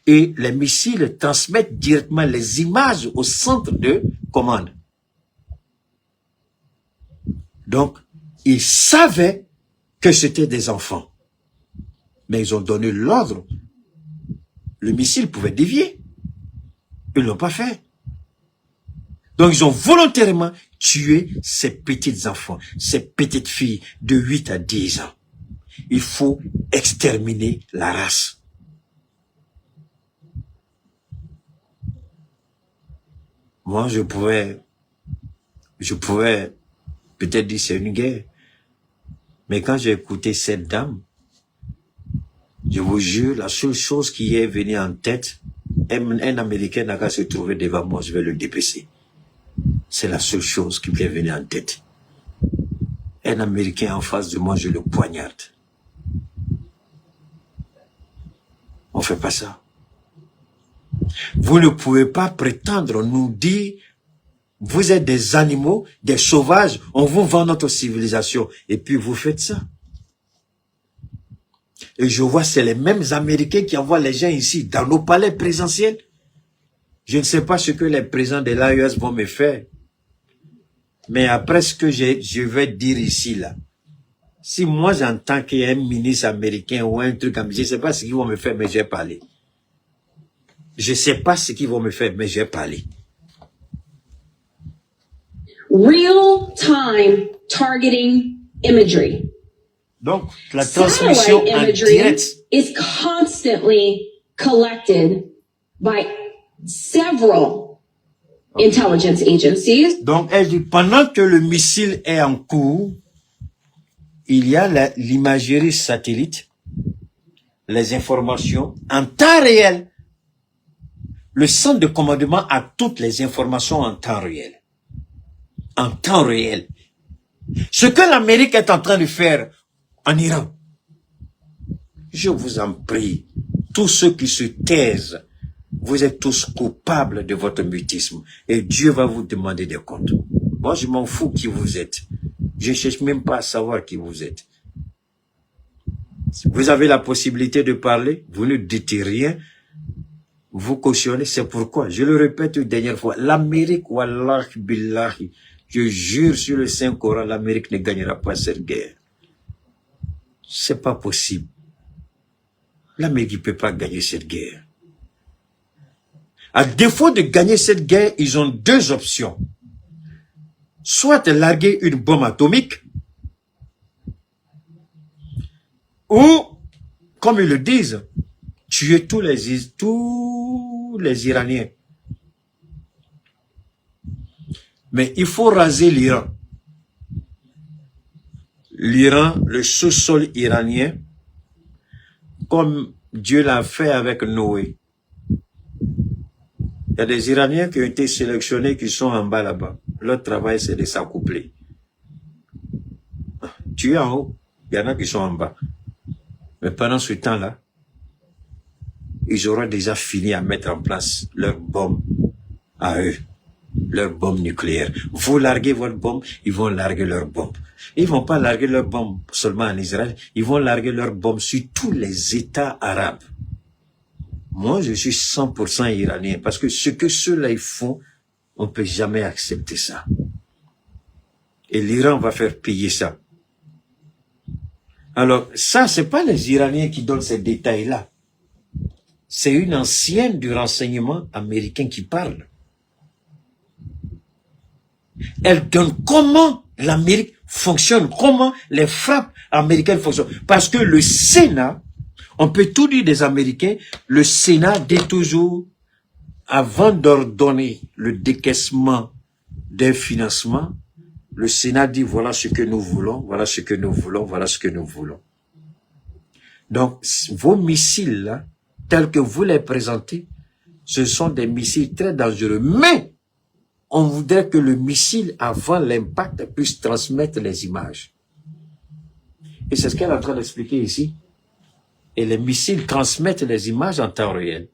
Et les missiles transmettent directement les images au centre de commande. Donc, ils savaient que c'était des enfants. Mais ils ont donné l'ordre. Le missile pouvait dévier. Ils ne l'ont pas fait. Donc, ils ont volontairement tué ces petits enfants, ces petites filles de 8 à 10 ans. Il faut exterminer la race. Moi, je pouvais peut-être dire c'est une guerre. Mais quand j'ai écouté cette dame, je vous jure, la seule chose qui est venue en tête, un Américain n'a qu'à se trouver devant moi, je vais le dépêcher. C'est la seule chose qui m'est venue en tête. Un Américain en face de moi, je le poignarde. On fait pas ça. Vous ne pouvez pas prétendre nous dire, vous êtes des animaux, des sauvages, on vous vend notre civilisation, et puis vous faites ça. Et je vois, c'est les mêmes Américains qui envoient les gens ici, dans nos palais présidentiels. Je ne sais pas ce que les présidents de l'AES vont me faire. Mais après ce que je vais dire ici, là, si moi j'entends qu'il y a un ministre américain ou un truc comme ça, je ne sais pas ce qu'ils vont me faire, mais j'ai parlé. Je ne sais pas ce qu'ils vont me faire, mais j'ai parlé. Real-time targeting imagery. Donc, la transmission en direct is constantly collected by several intelligence agencies. Donc, elle dit, pendant que le missile est en cours, il y a l'imagerie satellite, les informations en temps réel. Le centre de commandement a toutes les informations en temps réel. En temps réel. Ce que l'Amérique est en train de faire en Iran, Je vous en prie, tous ceux qui se taisent, vous êtes tous coupables de votre mutisme et Dieu va vous demander des comptes. Moi, je m'en fous qui vous êtes. Je ne cherche même pas à savoir qui vous êtes. Si vous avez la possibilité de parler, vous ne dites rien, vous cautionnez, c'est pourquoi, je le répète une dernière fois, l'Amérique, wallahi billahi, je jure sur le Saint-Coran, l'Amérique ne gagnera pas cette guerre. C'est pas possible. L'Amérique ne peut pas gagner cette guerre. À défaut de gagner cette guerre, ils ont deux options. Soit larguer une bombe atomique, ou, comme ils le disent, tuer tous les Iraniens. Mais il faut raser l'Iran. L'Iran, le sous-sol iranien, comme Dieu l'a fait avec Noé. Il y a des Iraniens qui ont été sélectionnés qui sont en bas là-bas. Leur travail, c'est de s'accoupler. Tu es en haut, il y en a qui sont en bas. Mais pendant ce temps-là, ils auront déjà fini à mettre en place leur bombe à eux, leur bombe nucléaire. Vous larguez votre bombe, ils vont larguer leur bombe. Ils vont pas larguer leur bombe seulement en Israël, ils vont larguer leur bombe sur tous les États arabes. Moi, je suis 100% iranien, parce que ce que ceux-là ils font, on peut jamais accepter ça. Et l'Iran va faire payer ça. Alors, ça, c'est pas les Iraniens qui donnent ces détails-là. C'est une ancienne du renseignement américain qui parle. Elle donne comment l'Amérique fonctionne, comment les frappes américaines fonctionnent. Parce que le Sénat, on peut tout dire des Américains, le Sénat dit toujours, avant d'ordonner le décaissement des financements, le Sénat dit voilà ce que nous voulons, voilà ce que nous voulons, voilà ce que nous voulons. Donc, vos missiles là, tels que vous les présentez, ce sont des missiles très dangereux. Mais, on voudrait que le missile, avant l'impact, puisse transmettre les images. Et c'est ce qu'elle est en train d'expliquer ici. Et les missiles transmettent les images en temps réel.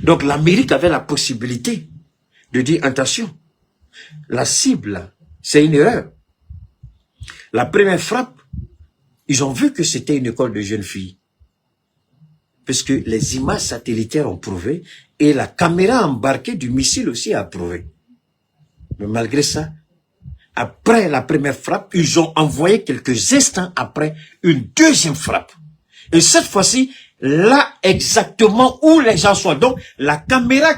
Donc l'Amérique avait la possibilité de dire, attention, la cible, c'est une erreur. La première frappe, ils ont vu que c'était une école de jeunes filles. Parce que les images satellitaires ont prouvé, et la caméra embarquée du missile aussi a prouvé. Mais malgré ça, après la première frappe, ils ont envoyé quelques instants après une deuxième frappe. Et cette fois-ci, là exactement où les gens sont. Donc, la caméra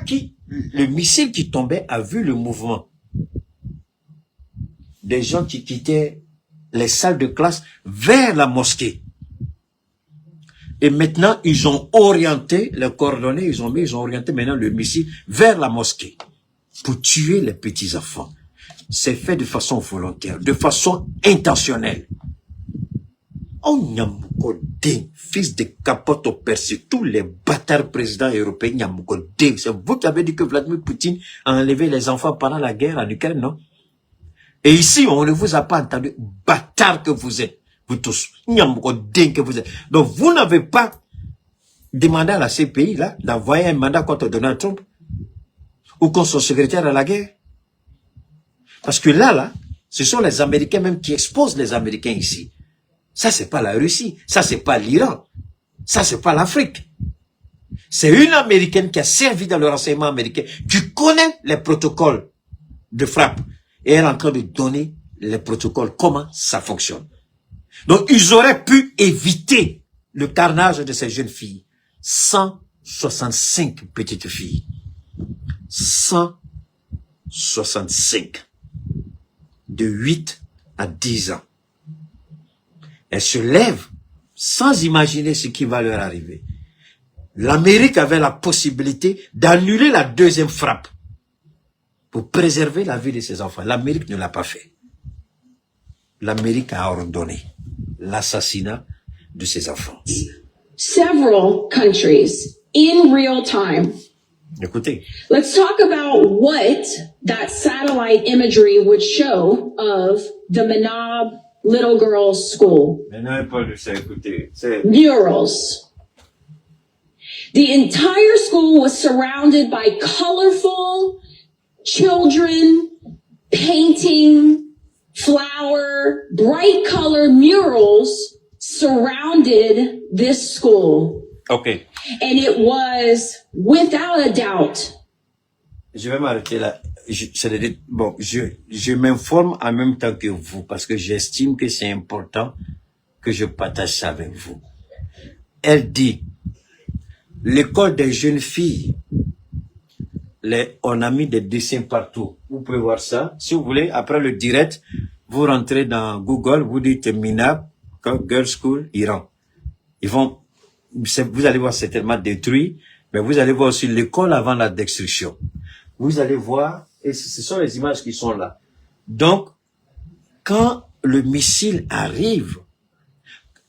le missile qui tombait a vu le mouvement. Des gens qui quittaient les salles de classe vers la mosquée. Et maintenant, ils ont orienté les coordonnées, ils ont orienté maintenant le missile vers la mosquée pour tuer les petits enfants. C'est fait de façon volontaire, de façon intentionnelle. Oh, Nyamoukodé, fils de capote au percé, tous les bâtards présidents européens, Nyamoukodé. C'est vous qui avez dit que Vladimir Poutine a enlevé les enfants pendant la guerre en Ukraine, non? Et ici, on ne vous a pas entendu, bâtards que vous êtes, vous tous, Nyamoukodé que vous êtes. Donc, vous n'avez pas demandé à la CPI, là, d'envoyer un mandat contre Donald Trump, ou contre son secrétaire à la guerre. Parce que là, ce sont les Américains même qui exposent les Américains ici. Ça, c'est pas la Russie. Ça, c'est pas l'Iran. Ça, c'est pas l'Afrique. C'est une Américaine qui a servi dans le renseignement américain, qui connaît les protocoles de frappe. Et elle est en train de donner les protocoles, comment ça fonctionne. Donc, ils auraient pu éviter le carnage de ces jeunes filles. 165 petites filles. 165. De 8 à 10 ans. Elles se lèvent sans imaginer ce qui va leur arriver. L'Amérique avait la possibilité d'annuler la deuxième frappe pour préserver la vie de ses enfants. L'Amérique ne l'a pas fait. L'Amérique a ordonné l'assassinat de ses enfants. Several countries in real time. Écoutez. Let's talk about what that satellite imagery would show of the Manab little girls' school. Maintenant, pas de ça, écoutez. C'est Murals. The entire school was surrounded by colorful children painting, flower, bright color murals surrounded this school. OK. And it was, without a doubt, Je vais m'arrêter là. C'est-à-dire, bon, je m'informe en même temps que vous parce que j'estime que c'est important que je partage ça avec vous. Elle dit, l'école des jeunes filles, on a mis des dessins partout. Vous pouvez voir ça. Si vous voulez, après le direct, vous rentrez dans Google, vous dites Minab, Girls School, Iran. Vous allez voir, c'est tellement détruit, mais vous allez voir aussi l'école avant la destruction. Vous allez voir, et ce sont les images qui sont là. Donc, quand le missile arrive,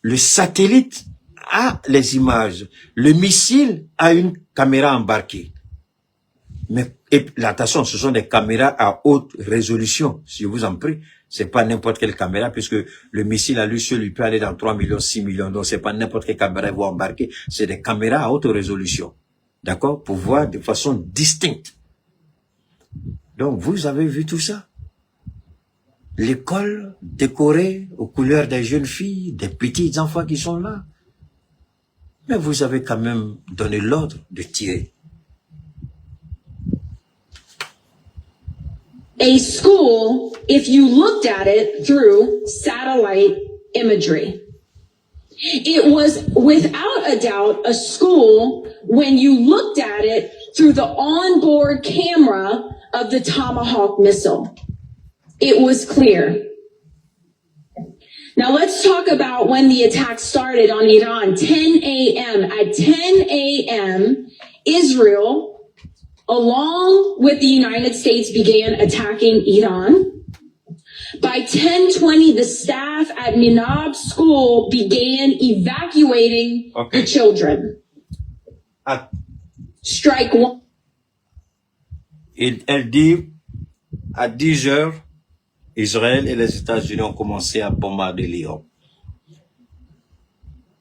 le satellite a les images. Le missile a une caméra embarquée. Mais, et attention, ce sont des caméras à haute résolution, si je vous en prie. C'est pas n'importe quelle caméra, puisque le missile à lui seul, il peut aller dans 3 millions, 6 millions. Donc, c'est pas n'importe quelle caméra qu'ils vont embarquer. C'est des caméras à haute résolution. D'accord? Pour voir de façon distincte. Donc, vous avez vu tout ça? L'école décorée aux couleurs des jeunes filles, des petits enfants qui sont là. Mais vous avez quand même donné l'ordre de tirer. a school if you looked at it through satellite imagery. It was without a doubt a school when you looked at it through the onboard camera of the Tomahawk missile. It was clear. Now let's talk about when the attack started on Iran, 10 a.m. At 10 a.m., Israel, along with the United States, began attacking Iran. By 10:20, the staff at Minab School began evacuating the children. Strike one. Elle dit, à 10 heures, Israël et les États-Unis ont commencé à bombarder l'Iran.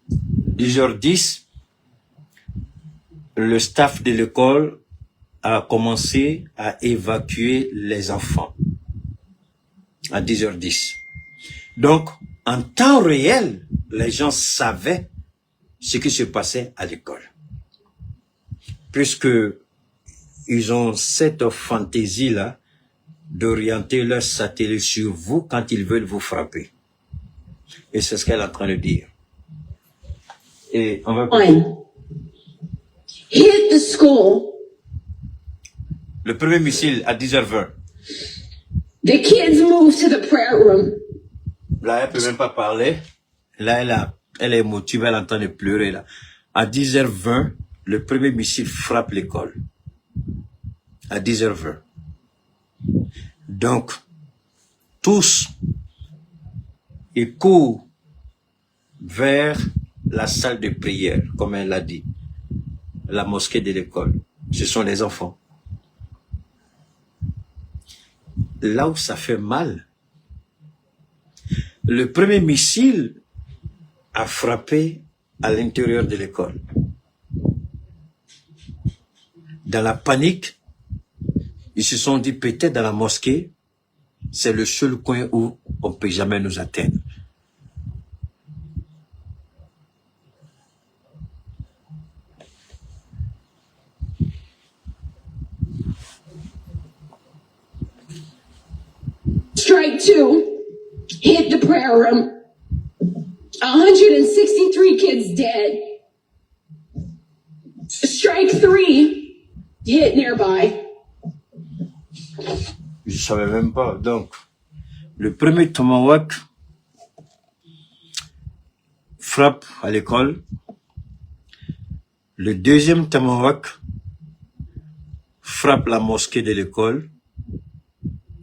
10h10, le staff de l'école a commencé à évacuer les enfants. À 10h10. Donc, en temps réel, les gens savaient ce qui se passait à l'école. Puisque ils ont cette fantaisie-là d'orienter leur satellite sur vous quand ils veulent vous frapper. Et c'est ce qu'elle est en train de dire. Et on va... Hit the school. Le premier missile à 10h20. The kids moved to the prayer room. Là, elle peut même pas parler. Là, elle est émotive, elle est en train de pleurer, là. À 10h20, le premier missile frappe l'école. À 10h20. Donc, tous, ils courent vers la salle de prière, comme elle l'a dit. La mosquée de l'école. Ce sont les enfants. Là où ça fait mal, le premier missile a frappé à l'intérieur de l'école. Dans la panique, ils se sont dit peut-être dans la mosquée, c'est le seul coin où on ne peut jamais nous atteindre. Strike two hit the prayer room. 163 kids dead. Strike three hit nearby. Je savais même pas. Donc, le premier Tomahawk frappe à l'école. Le deuxième Tomahawk frappe la mosquée de l'école.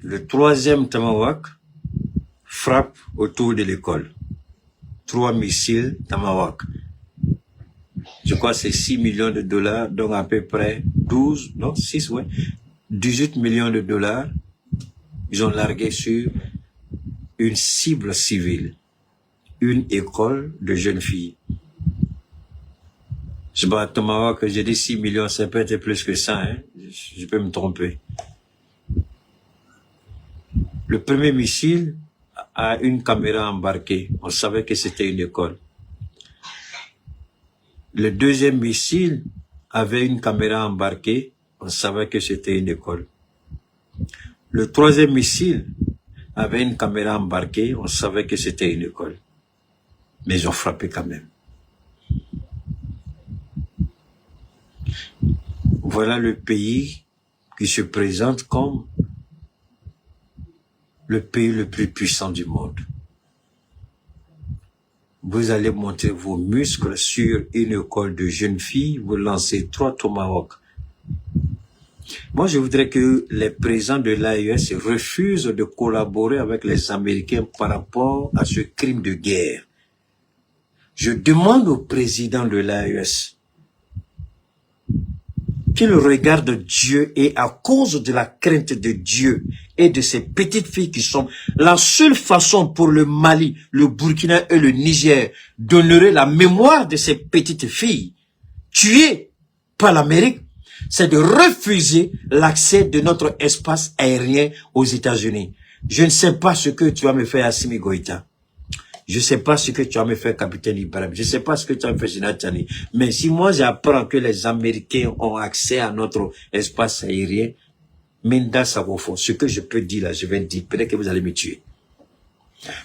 Le troisième Tomahawk frappe autour de l'école. 3 missiles Tomahawk. Je crois que c'est 6 millions de dollars, donc à peu près 18 millions de dollars. Ils ont largué sur une cible civile, une école de jeunes filles. Je sais pas, Tomahawk, j'ai dit 6 millions, ça peut être plus que ça, hein. Je peux me tromper. Le premier missile a une caméra embarquée. On savait que c'était une école. Le deuxième missile avait une caméra embarquée. On savait que c'était une école. Le troisième missile avait une caméra embarquée. On savait que c'était une école. Mais ils ont frappé quand même. Voilà le pays qui se présente comme le pays le plus puissant du monde. Vous allez monter vos muscles sur une école de jeunes filles, vous lancez 3 tomahawks. Moi, je voudrais que les présidents de l'AES refusent de collaborer avec les Américains par rapport à ce crime de guerre. Je demande au président de l'AES qu'il regarde Dieu et à cause de la crainte de Dieu et de ces petites filles qui sont la seule façon pour le Mali, le Burkina et le Niger d'honorer la mémoire de ces petites filles tuées par l'Amérique, c'est de refuser l'accès de notre espace aérien aux États-Unis. Je ne sais pas ce que tu vas me faire, Assimi Goïta. Je ne sais pas ce que tu vas me faire, capitaine Ibrahim. Je ne sais pas ce que tu vas me faire, Général Tchani. Mais si moi j'apprends que les Américains ont accès à notre espace aérien, Minda Savofo, ce que je peux dire là, je vais dire, peut-être que vous allez me tuer.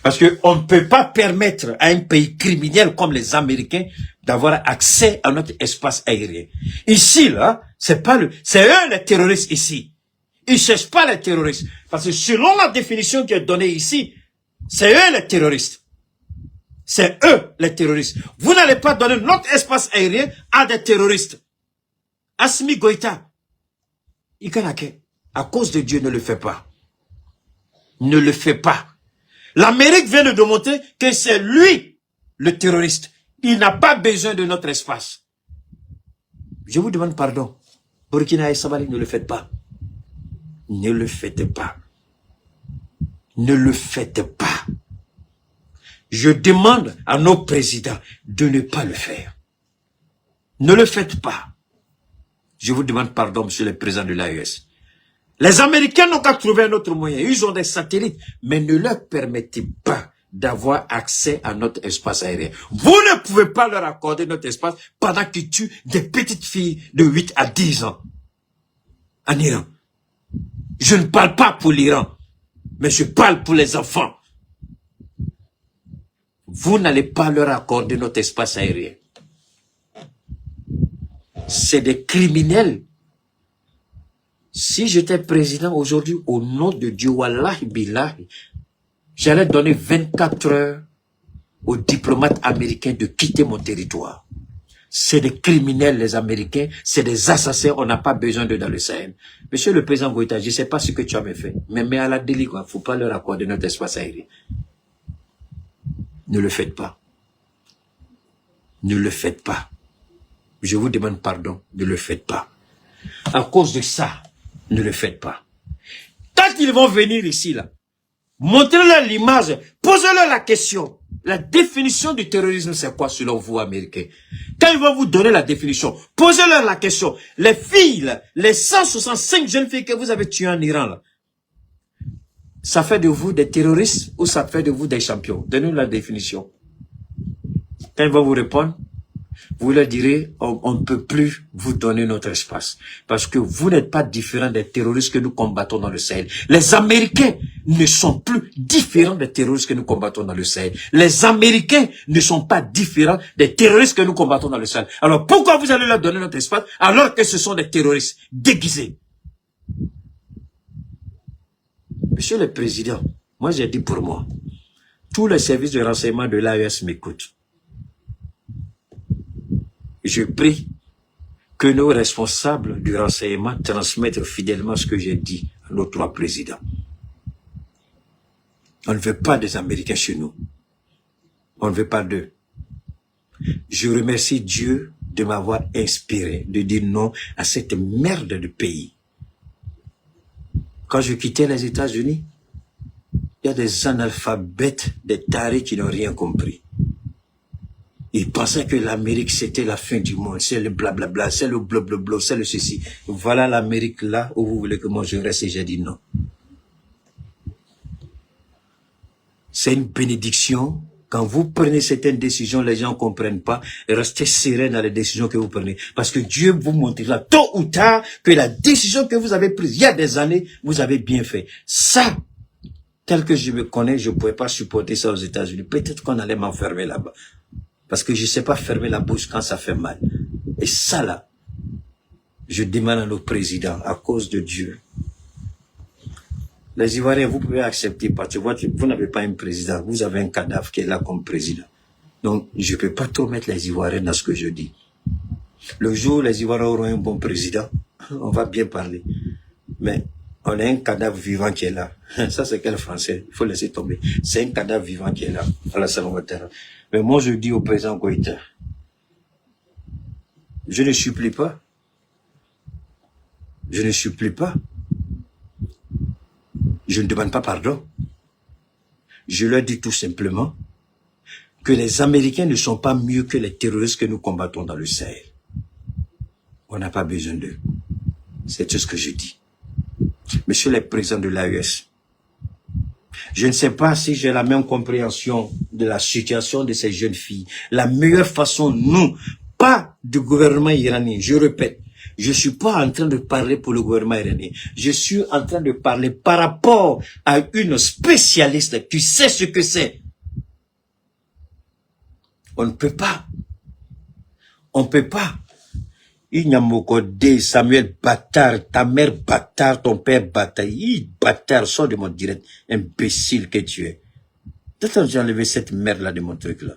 Parce que on ne peut pas permettre à un pays criminel comme les Américains d'avoir accès à notre espace aérien. Ici, là, c'est eux les terroristes ici. Ils ne cherchent pas les terroristes. Parce que selon la définition qui est donnée ici, c'est eux les terroristes. C'est eux les terroristes. Vous n'allez pas donner notre espace aérien à des terroristes. Assimi Goïta, Ikanake, à cause de Dieu, ne le fait pas. Ne le fait pas. L'Amérique vient de démontrer que c'est lui le terroriste. Il n'a pas besoin de notre espace. Je vous demande pardon. Burkina et Sabali, ne le faites pas. Ne le faites pas. Ne le faites pas. Je demande à nos présidents de ne pas le faire. Ne le faites pas. Je vous demande pardon, monsieur le président de l'AES. Les Américains n'ont qu'à trouver un autre moyen. Ils ont des satellites, mais ne leur permettez pas d'avoir accès à notre espace aérien. Vous ne pouvez pas leur accorder notre espace pendant qu'ils tuent des petites filles de 8 à 10 ans en Iran. Je ne parle pas pour l'Iran, mais je parle pour les enfants. Vous n'allez pas leur accorder notre espace aérien. C'est des criminels. Si j'étais président aujourd'hui, au nom de Dieu, wallahi billahi, j'allais donner 24 heures aux diplomates américains de quitter mon territoire. C'est des criminels, les Américains, c'est des assassins, on n'a pas besoin d'eux dans le Sahel. Monsieur le président Goïta, je ne sais pas ce que tu as fait, mais à la délit, il ne faut pas leur accorder notre espace aérien. Ne le faites pas. Ne le faites pas. Je vous demande pardon, ne le faites pas. À cause de ça, ne le faites pas. Quand ils vont venir ici, là, montrez-leur l'image, posez-leur la question. La définition du terrorisme, c'est quoi selon vous, Américains? Quand ils vont vous donner la définition, posez-leur la question. Les filles, là, les 165 jeunes filles que vous avez tuées en Iran, là, ça fait de vous des terroristes ou ça fait de vous des champions? Donnez-nous la définition. Quand ils vont vous répondre, vous leur direz, on ne peut plus vous donner notre espace. Parce que vous n'êtes pas différents des terroristes que nous combattons dans le Sahel. Les Américains ne sont plus différents des terroristes que nous combattons dans le Sahel. Les Américains ne sont pas différents des terroristes que nous combattons dans le Sahel. Alors pourquoi vous allez leur donner notre espace alors que ce sont des terroristes déguisés? Monsieur le Président, moi j'ai dit pour moi, tous les services de renseignement de l'AES m'écoutent. Je prie que nos responsables du renseignement transmettent fidèlement ce que j'ai dit à nos 3 présidents. On ne veut pas des Américains chez nous. On ne veut pas d'eux. Je remercie Dieu de m'avoir inspiré, de dire non à cette merde de pays. Quand je quittais les États-Unis, Il y a des analphabètes, des tarés qui n'ont rien compris. Ils pensaient que l'Amérique, c'était la fin du monde. C'est le blablabla, c'est le blablabla, c'est le ceci. Voilà l'Amérique là où vous voulez que moi je reste et j'ai dit non. C'est une bénédiction. Quand vous prenez certaines décisions, les gens ne comprennent pas. Restez serein dans les décisions que vous prenez. Parce que Dieu vous montrera tôt ou tard que la décision que vous avez prise il y a des années, vous avez bien fait. Ça, tel que je me connais, je ne pouvais pas supporter ça aux États-Unis. Peut-être qu'on allait m'enfermer là-bas. Parce que je ne sais pas fermer la bouche quand ça fait mal. Et ça là, je demande à nos présidents, à cause de Dieu. Les Ivoiriens, vous pouvez accepter parce que vous n'avez pas un président. Vous avez un cadavre qui est là comme président. Donc, je ne peux pas trop mettre les Ivoiriens dans ce que je dis. Le jour où les Ivoiriens auront un bon président, on va bien parler. Mais on a un cadavre vivant qui est là. Ça, c'est quel français? Il faut laisser tomber. C'est un cadavre vivant qui est là, à la Salvatore. Mais moi, je dis au président Goïta, je ne supplie pas. Je ne supplie pas. Je ne demande pas pardon. Je leur dis tout simplement que les Américains ne sont pas mieux que les terroristes que nous combattons dans le Sahel. On n'a pas besoin d'eux. C'est tout ce que je dis. Monsieur le président de l'AES, je ne sais pas si j'ai la même compréhension de la situation de ces jeunes filles. La meilleure façon, nous, pas du gouvernement iranien, je répète, je ne suis pas en train de parler pour le gouvernement iranien. Je suis en train de parler par rapport à une spécialiste qui sait ce que c'est. On ne peut pas. On ne peut pas. Ignamokode, Samuel bâtard, ta mère bâtard, ton père bâtard, bâtard, sors de mon direct, imbécile que tu es. Peut-être que j'ai enlevé cette merde-là de mon truc-là.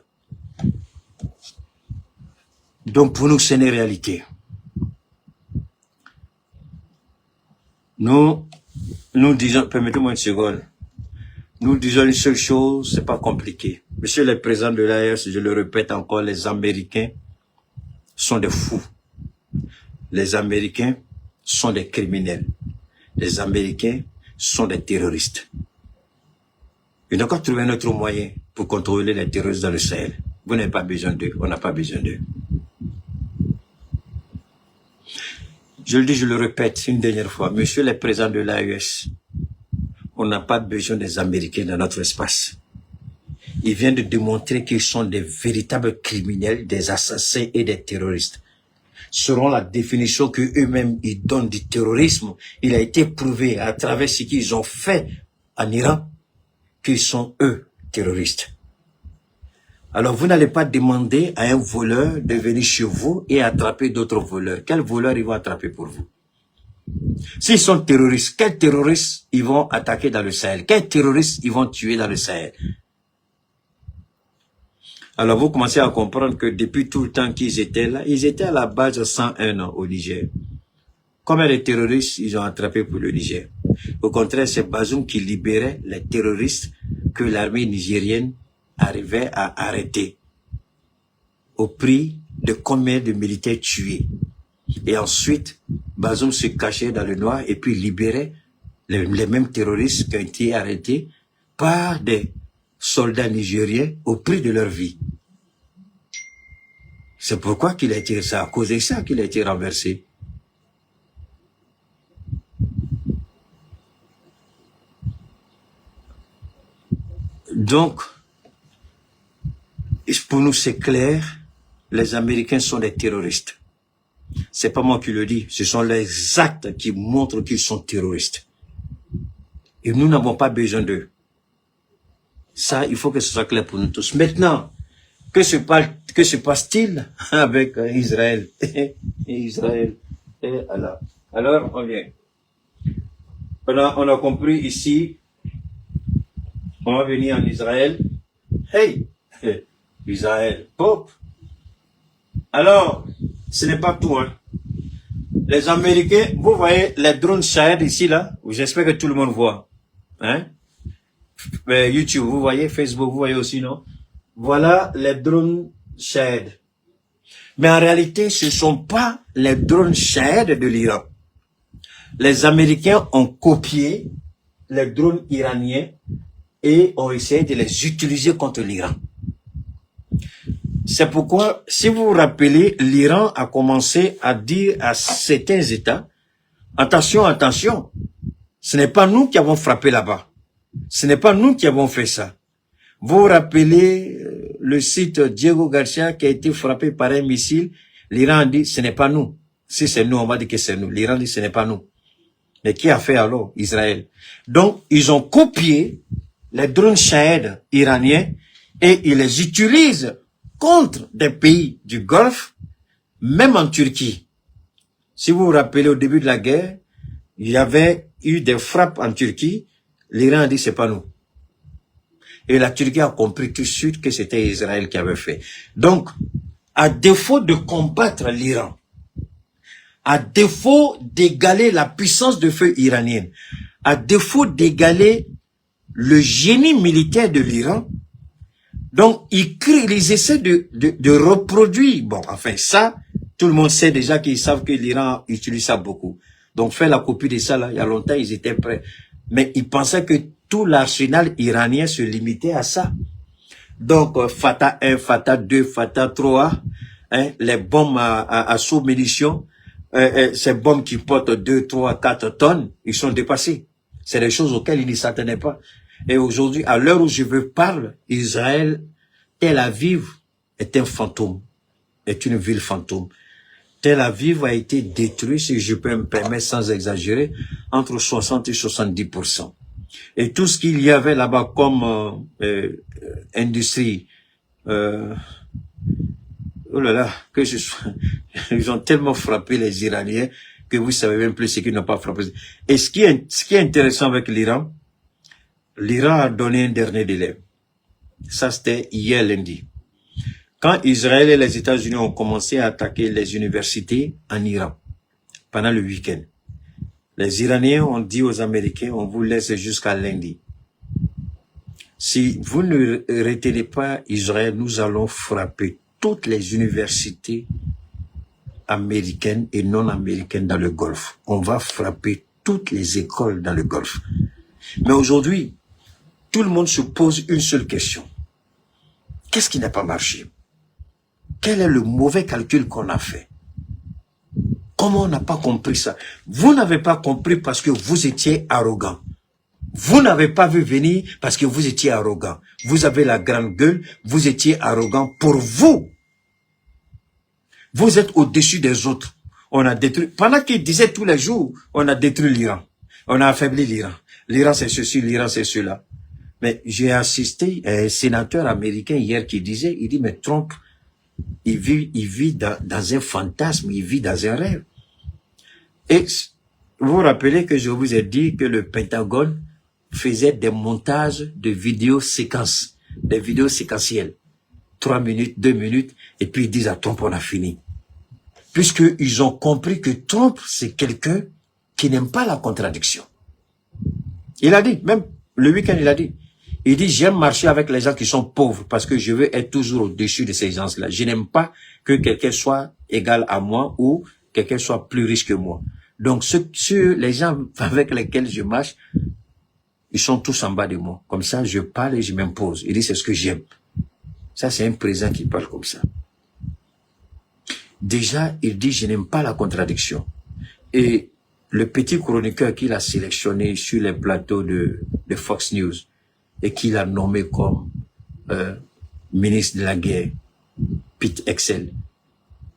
Donc pour nous, c'est une réalité. Nous disons, permettez-moi une seconde, nous disons une seule chose, c'est pas compliqué. Monsieur le président de l'AES, je le répète encore, les Américains sont des fous. Les Américains sont des criminels. Les Américains sont des terroristes. Ils n'ont qu'à trouver un autre moyen pour contrôler les terroristes dans le Sahel. Vous n'avez pas besoin d'eux, on n'a pas besoin d'eux. Je le dis, je le répète une dernière fois. Monsieur le président de l'AES, on n'a pas besoin des Américains dans notre espace. Ils viennent de démontrer qu'ils sont des véritables criminels, des assassins et des terroristes. Selon la définition qu'eux-mêmes ils donnent du terrorisme, il a été prouvé à travers ce qu'ils ont fait en Iran qu'ils sont eux terroristes. Alors vous n'allez pas demander à un voleur de venir chez vous et attraper d'autres voleurs. Quels voleurs ils vont attraper pour vous? S'ils sont terroristes, quels terroristes ils vont attaquer dans le Sahel? Quels terroristes ils vont tuer dans le Sahel? Alors vous commencez à comprendre que depuis tout le temps qu'ils étaient là, ils étaient à la base 101 ans au Niger. Combien de terroristes ils ont attrapé pour le Niger? Au contraire, c'est Bazoum qui libérait les terroristes que l'armée nigérienne arrivait à arrêter. Au prix de combien de militaires tués? Et ensuite, Bazoum se cachait dans le noir et puis libérait les mêmes terroristes qui ont été arrêtés par des soldats nigériens au prix de leur vie. C'est pourquoi qu'il a été, c'est à cause de ça qu'il a été renversé. Donc, pour nous c'est clair, les Américains sont des terroristes. C'est pas moi qui le dis, ce sont les actes qui montrent qu'ils sont terroristes. Et nous n'avons pas besoin d'eux. Ça, il faut que ce soit clair pour nous tous. Maintenant, que se passe-t-il avec Israël? Israël. Alors, on vient. On a compris ici, on va venir en Israël. Hey, Israël, pop. Alors, ce n'est pas tout, hein. Les Américains, vous voyez les drones Shahed ici, là? J'espère que tout le monde voit. Hein? YouTube, vous voyez, Facebook, vous voyez aussi, non? Voilà les drones Shahed. Mais en réalité, ce ne sont pas les drones Shahed de l'Iran. Les Américains ont copié les drones iraniens et ont essayé de les utiliser contre l'Iran. C'est pourquoi, si vous vous rappelez, l'Iran a commencé à dire à certains États, attention, attention, ce n'est pas nous qui avons frappé là-bas. Ce n'est pas nous qui avons fait ça. Vous vous rappelez le site Diego Garcia qui a été frappé par un missile. L'Iran a dit, ce n'est pas nous. Si c'est nous, on va dire que c'est nous. L'Iran dit, ce n'est pas nous. Mais qui a fait alors? Israël. Donc, ils ont copié les drones Shahed iraniens et ils les utilisent contre des pays du Golfe, même en Turquie. Si vous vous rappelez, au début de la guerre, il y avait eu des frappes en Turquie. L'Iran a dit, c'est pas nous. Et la Turquie a compris tout de suite que c'était Israël qui avait fait. Donc, à défaut de combattre l'Iran, à défaut d'égaler la puissance de feu iranienne, à défaut d'égaler le génie militaire de l'Iran, donc ils essaient de reproduire. Bon, enfin ça, tout le monde sait déjà qu'ils savent que l'Iran utilise ça beaucoup. Donc faire la copie de ça, là, il y a longtemps, ils étaient prêts. Mais ils pensaient que tout l'arsenal iranien se limitait à ça. Donc, Fatah 1, Fatah 2, Fatah 3, hein, les bombes à sous-munitions, ces bombes qui portent 2, 3, 4 tonnes, ils sont dépassés. C'est des choses auxquelles ils ne s'attenaient pas. Et aujourd'hui, à l'heure où je vous parle, Israël, Tel Aviv est un fantôme, est une ville fantôme. Tel Aviv a été détruit, si je peux me permettre sans exagérer, entre 60 et 70%. Et tout ce qu'il y avait là-bas comme industrie, oh là là, que ce soit, ils ont tellement frappé les Iraniens que vous savez même plus ce qu'ils n'ont pas frappé. Et ce qui est intéressant avec l'Iran, l'Iran a donné un dernier délai. Ça, c'était hier lundi. Quand Israël et les États-Unis ont commencé à attaquer les universités en Iran, pendant le week-end, les Iraniens ont dit aux Américains, on vous laisse jusqu'à lundi. Si vous ne retenez pas Israël, nous allons frapper toutes les universités américaines et non américaines dans le Golfe. On va frapper toutes les écoles dans le Golfe. Mais aujourd'hui, tout le monde se pose une seule question. Qu'est-ce qui n'a pas marché? Quel est le mauvais calcul qu'on a fait? Comment on n'a pas compris ça? Vous n'avez pas compris parce que vous étiez arrogant. Vous n'avez pas vu venir parce que vous étiez arrogant. Vous avez la grande gueule, vous étiez arrogant pour vous. Vous êtes au-dessus des autres. On a détruit, pendant qu'ils disaient tous les jours, on a détruit l'Iran. On a affaibli l'Iran. L'Iran c'est ceci, l'Iran c'est cela. Mais j'ai assisté à un sénateur américain hier qui disait, il dit, mais Trump, il vit dans un fantasme, il vit dans un rêve. Et vous vous rappelez que je vous ai dit que le Pentagone faisait des montages de vidéos séquences, des vidéos séquentielles. 3 minutes, 2 minutes, et puis ils disent à Trump, on a fini. Puisqu'ils ont compris que Trump, c'est quelqu'un qui n'aime pas la contradiction. Il a dit, même le week-end, il a dit, il dit, j'aime marcher avec les gens qui sont pauvres parce que je veux être toujours au-dessus de ces gens-là. Je n'aime pas que quelqu'un soit égal à moi ou quelqu'un soit plus riche que moi. Donc, les gens avec lesquels je marche, ils sont tous en bas de moi. Comme ça, je parle et je m'impose. Il dit, c'est ce que j'aime. Ça, c'est un président qui parle comme ça. Déjà, il dit, je n'aime pas la contradiction. Et le petit chroniqueur qu'il a sélectionné sur les plateaux de Fox News et qu'il a nommé comme ministre de la guerre, Pete Excel.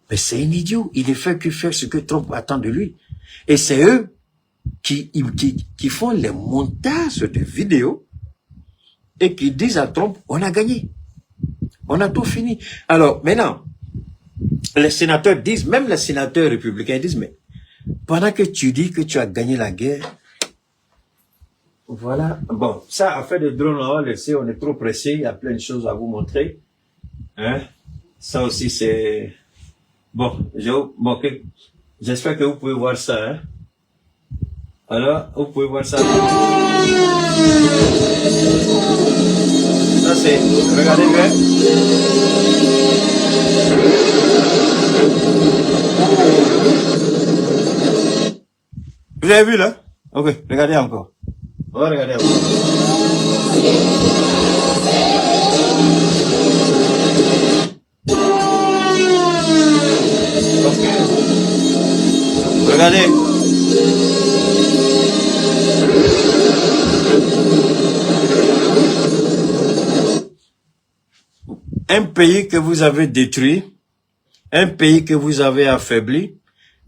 Mais c'est un idiot. Il ne fait que faire ce que Trump attend de lui. Et c'est eux qui font les montages de vidéos et qui disent à Trump, on a gagné. On a tout fini. Alors, maintenant, les sénateurs disent, même les sénateurs républicains disent, mais pendant que tu dis que tu as gagné la guerre, voilà. Bon, ça, affaire de drone, on va laisser, on est trop pressé, il y a plein de choses à vous montrer. Hein? Ça aussi, c'est... Bon, j'espère que vous pouvez voir ça. Hein? Alors, vous pouvez voir ça. Ça, c'est... Regardez bien. Vous avez vu là? Ok, regardez encore. On va regarder encore. Regardez. Un pays que vous avez détruit, un pays que vous avez affaibli,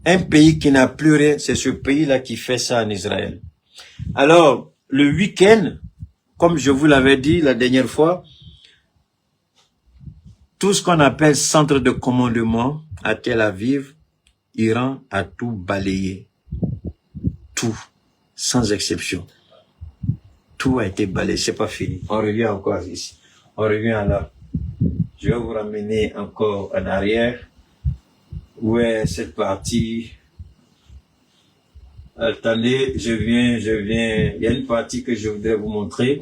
un pays qui n'a plus rien, c'est ce pays-là qui fait ça en Israël. Alors, le week-end, comme je vous l'avais dit la dernière fois, tout ce qu'on appelle centre de commandement à Tel Aviv, Iran a tout balayé. Tout, sans exception. Tout a été balayé, c'est pas fini. On revient encore ici. On revient là. Je vais vous ramener encore en arrière. Où est cette partie? Attendez, je viens. Il y a une partie que je voudrais vous montrer.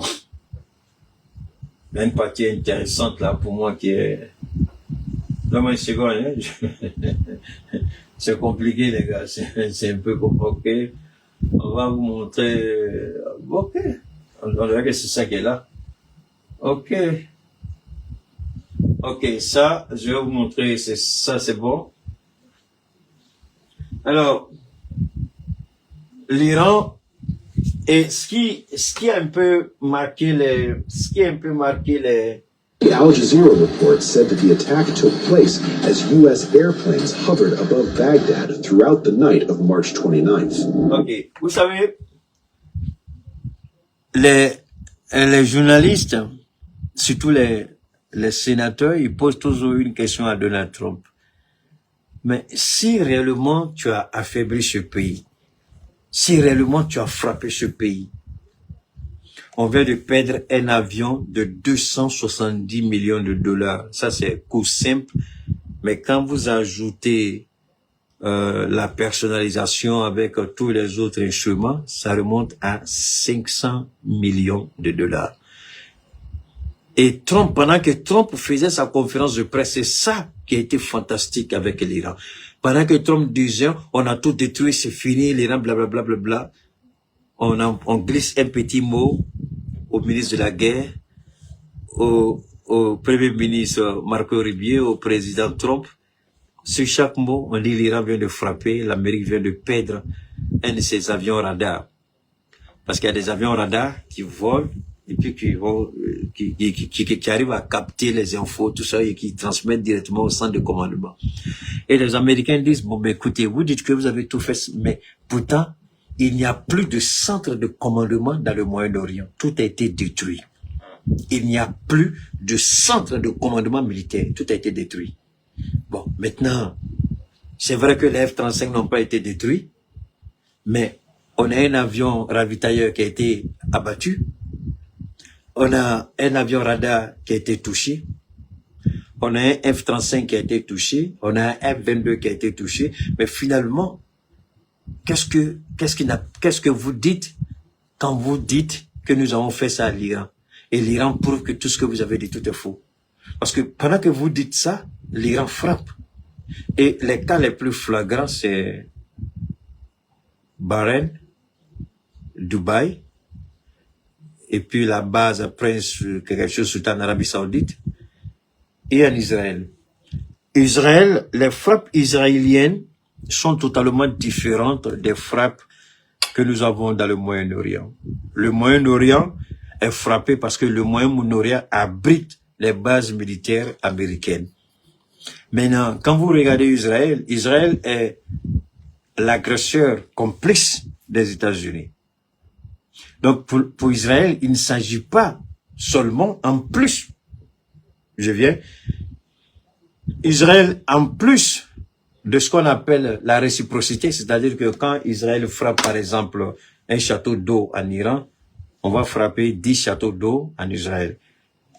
Il y a une partie intéressante là pour moi qui est... Donne-moi une seconde, hein? C'est compliqué les gars, c'est un peu compliqué. On va vous montrer... Ok, on dirait que c'est ça qui est là. Ok. Ok, ça, je vais vous montrer, ça c'est bon. Alors, l'Iran, et ce qui a un peu marqué les, The Al Jazeera report said that the attack took place as U.S. airplanes hovered above Baghdad throughout the night of March 29th. Ok, vous savez, les journalistes, surtout les sénateurs, ils posent toujours une question à Donald Trump. Mais si réellement tu as affaibli ce pays, si réellement tu as frappé ce pays, on vient de perdre un avion de 270 millions de dollars. Ça, c'est coût simple. Mais quand vous ajoutez la personnalisation avec tous les autres instruments, ça remonte à 500 millions de dollars. Et Trump, pendant que Trump faisait sa conférence de presse, c'est ça qui a été fantastique avec l'Iran. Pendant que Trump disait, on a tout détruit, c'est fini, l'Iran, blablabla, bla, on glisse un petit mot au ministre de la guerre, au premier ministre Marco Rubio, au président Trump. Sur chaque mot, on dit l'Iran vient de frapper, l'Amérique vient de perdre un de ses avions radars. Parce qu'il y a des avions radars qui volent et puis qui arrivent à capter les infos, tout ça, et qui transmettent directement au centre de commandement. Et les Américains disent, bon, ben, écoutez, vous dites que vous avez tout fait, mais pourtant, il n'y a plus de centre de commandement dans le Moyen-Orient. Tout a été détruit. Il n'y a plus de centre de commandement militaire. Tout a été détruit. Bon, maintenant, c'est vrai que les F-35 n'ont pas été détruits, mais on a un avion ravitailleur qui a été abattu. On a un avion radar qui a été touché. On a un F-35 qui a été touché. On a un F-22 qui a été touché. Mais finalement, qu'est-ce que vous dites quand vous dites que nous avons fait ça à l'Iran? Et l'Iran prouve que tout ce que vous avez dit, tout est faux. Parce que pendant que vous dites ça, l'Iran frappe. Et les cas les plus flagrants, c'est Bahreïn, Dubaï, et puis la base Prince, quelque chose Sultan en Arabie Saoudite, et en Israël. Israël, les frappes israéliennes sont totalement différentes des frappes que nous avons dans le Moyen-Orient. Le Moyen-Orient est frappé parce que le Moyen-Orient abrite les bases militaires américaines. Maintenant, quand vous regardez Israël, Israël est l'agresseur complice des États-Unis. Donc, pour Israël, il ne s'agit pas seulement en plus. Israël, en plus de ce qu'on appelle la réciprocité, c'est-à-dire que quand Israël frappe, par exemple, un château d'eau en Iran, on va frapper 10 châteaux d'eau en Israël.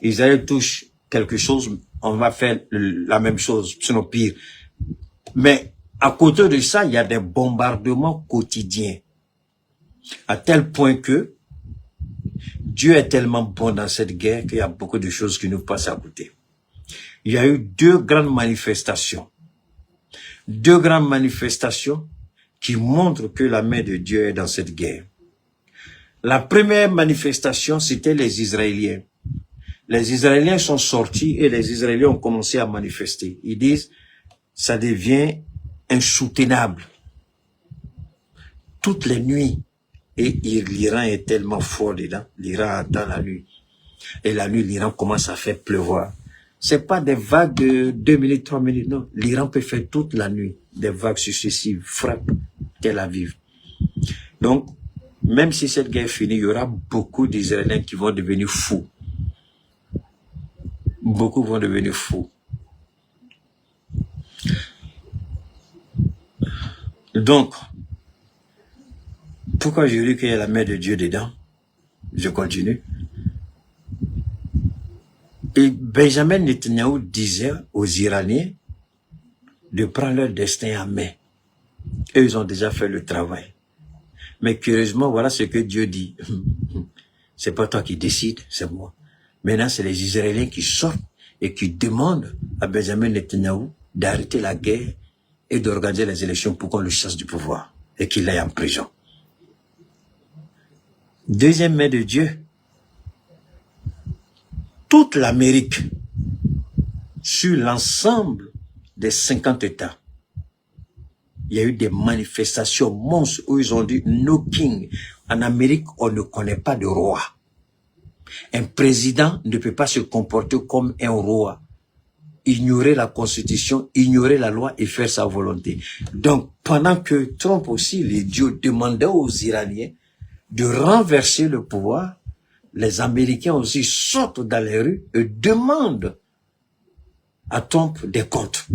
Israël touche quelque chose, on va faire la même chose, sinon pire. Mais à côté de ça, il y a des bombardements quotidiens. À tel point que Dieu est tellement bon dans cette guerre qu'il y a beaucoup de choses qui nous passent à côté. Il y a eu deux grandes manifestations qui montrent que la main de Dieu est dans cette guerre. La première manifestation, c'était les Israéliens. Les Israéliens sont sortis et les Israéliens ont commencé à manifester. Ils disent, ça devient insoutenable. Toutes les nuits. Et l'Iran est tellement fort dedans. L'Iran attend la nuit. Et la nuit, l'Iran commence à faire pleuvoir. C'est pas des vagues de 2 minutes, 3 minutes, non. L'Iran peut faire toute la nuit. Des vagues successives frappent Tel Aviv. Donc, même si cette guerre finit, il y aura beaucoup d'Israéliens qui vont devenir fous. Beaucoup vont devenir fous. Donc, pourquoi je dis qu'il y a la main de Dieu dedans? Je continue. Et Benjamin Netanyahu disait aux Iraniens de prendre leur destin en main. Eux, ils ont déjà fait le travail. Mais curieusement, voilà ce que Dieu dit. C'est pas toi qui décides, c'est moi. Maintenant, c'est les Israéliens qui sortent et qui demandent à Benjamin Netanyahu d'arrêter la guerre et d'organiser les élections pour qu'on le chasse du pouvoir et qu'il aille en prison. Deuxième main de Dieu. Toute l'Amérique, sur l'ensemble des 50 États, il y a eu des manifestations monstres où ils ont dit « No king ». En Amérique, on ne connaît pas de roi. Un président ne peut pas se comporter comme un roi. Ignorer la Constitution, ignorer la loi et faire sa volonté. Donc, pendant que Trump aussi, l'idiot, demandait aux Iraniens de renverser le pouvoir, les Américains aussi sortent dans les rues et demandent à Trump des comptes.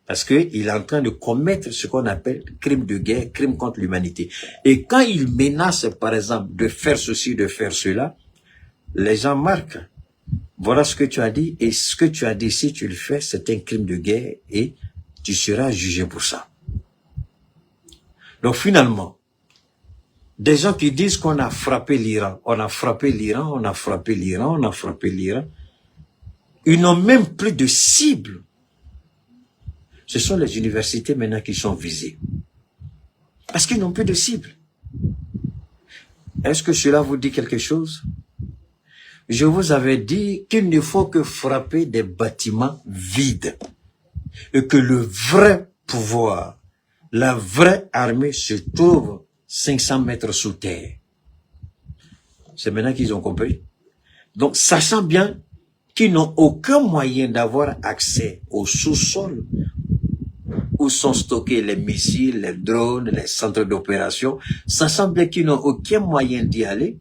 Parce qu'il est en train de commettre ce qu'on appelle crime de guerre, crime contre l'humanité. Et quand il menace, par exemple, de faire ceci, de faire cela, les gens marquent. Voilà ce que tu as dit, et ce que tu as dit, si tu le fais, c'est un crime de guerre, et tu seras jugé pour ça. Donc finalement, des gens qui disent qu'on a frappé l'Iran, on a frappé l'Iran, on a frappé l'Iran, on a frappé l'Iran, ils n'ont même plus de cible. Ce sont les universités maintenant qui sont visées. Parce qu'ils n'ont plus de cible. Est-ce que cela vous dit quelque chose? Je vous avais dit qu'il ne faut que frapper des bâtiments vides. Et que le vrai pouvoir, la vraie armée se trouve 500 mètres sous terre. C'est maintenant qu'ils ont compris. Donc, sachant bien qu'ils n'ont aucun moyen d'avoir accès au sous-sol où sont stockés les missiles, les drones, les centres d'opération, sachant bien qu'ils n'ont aucun moyen d'y aller,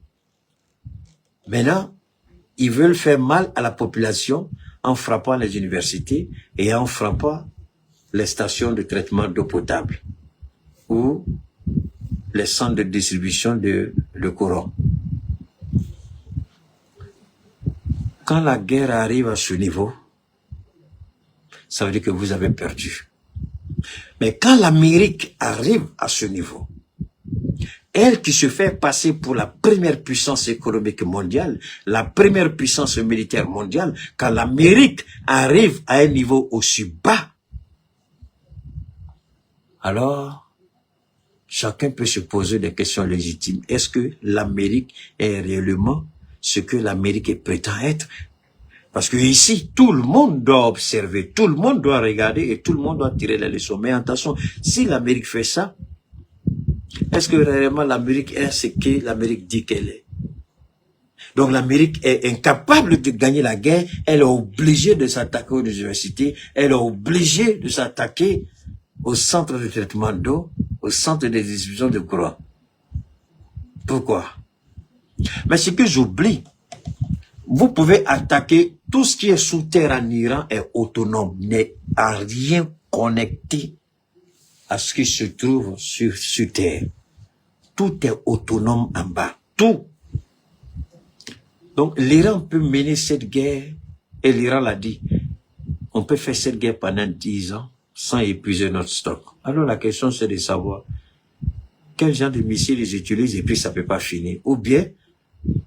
maintenant, ils veulent faire mal à la population en frappant les universités et en frappant les stations de traitement d'eau potable ou les centres de distribution de courant. Quand la guerre arrive à ce niveau, ça veut dire que vous avez perdu. Mais quand l'Amérique arrive à ce niveau, elle qui se fait passer pour la première puissance économique mondiale, la première puissance militaire mondiale, quand l'Amérique arrive à un niveau aussi bas, alors chacun peut se poser des questions légitimes. Est-ce que l'Amérique est réellement ce que l'Amérique prétend être? Parce que ici, tout le monde doit observer, tout le monde doit regarder et tout le monde doit tirer les leçons. Mais attention, si l'Amérique fait ça, est-ce que réellement l'Amérique est ce que l'Amérique dit qu'elle est? Donc l'Amérique est incapable de gagner la guerre, elle est obligée de s'attaquer aux universités, elle est obligée de s'attaquer au centre de traitement d'eau, au centre de distribution de courant. Pourquoi? Mais ce que j'oublie, vous pouvez attaquer tout ce qui est sous terre en Iran est autonome, n'est à rien connecté à ce qui se trouve sur terre. Tout est autonome en bas. Tout. Donc l'Iran peut mener cette guerre, et l'Iran l'a dit, on peut faire cette guerre pendant 10 ans sans épuiser notre stock. Alors la question c'est de savoir quel genre de missiles ils utilisent et puis ça peut pas finir. Ou bien,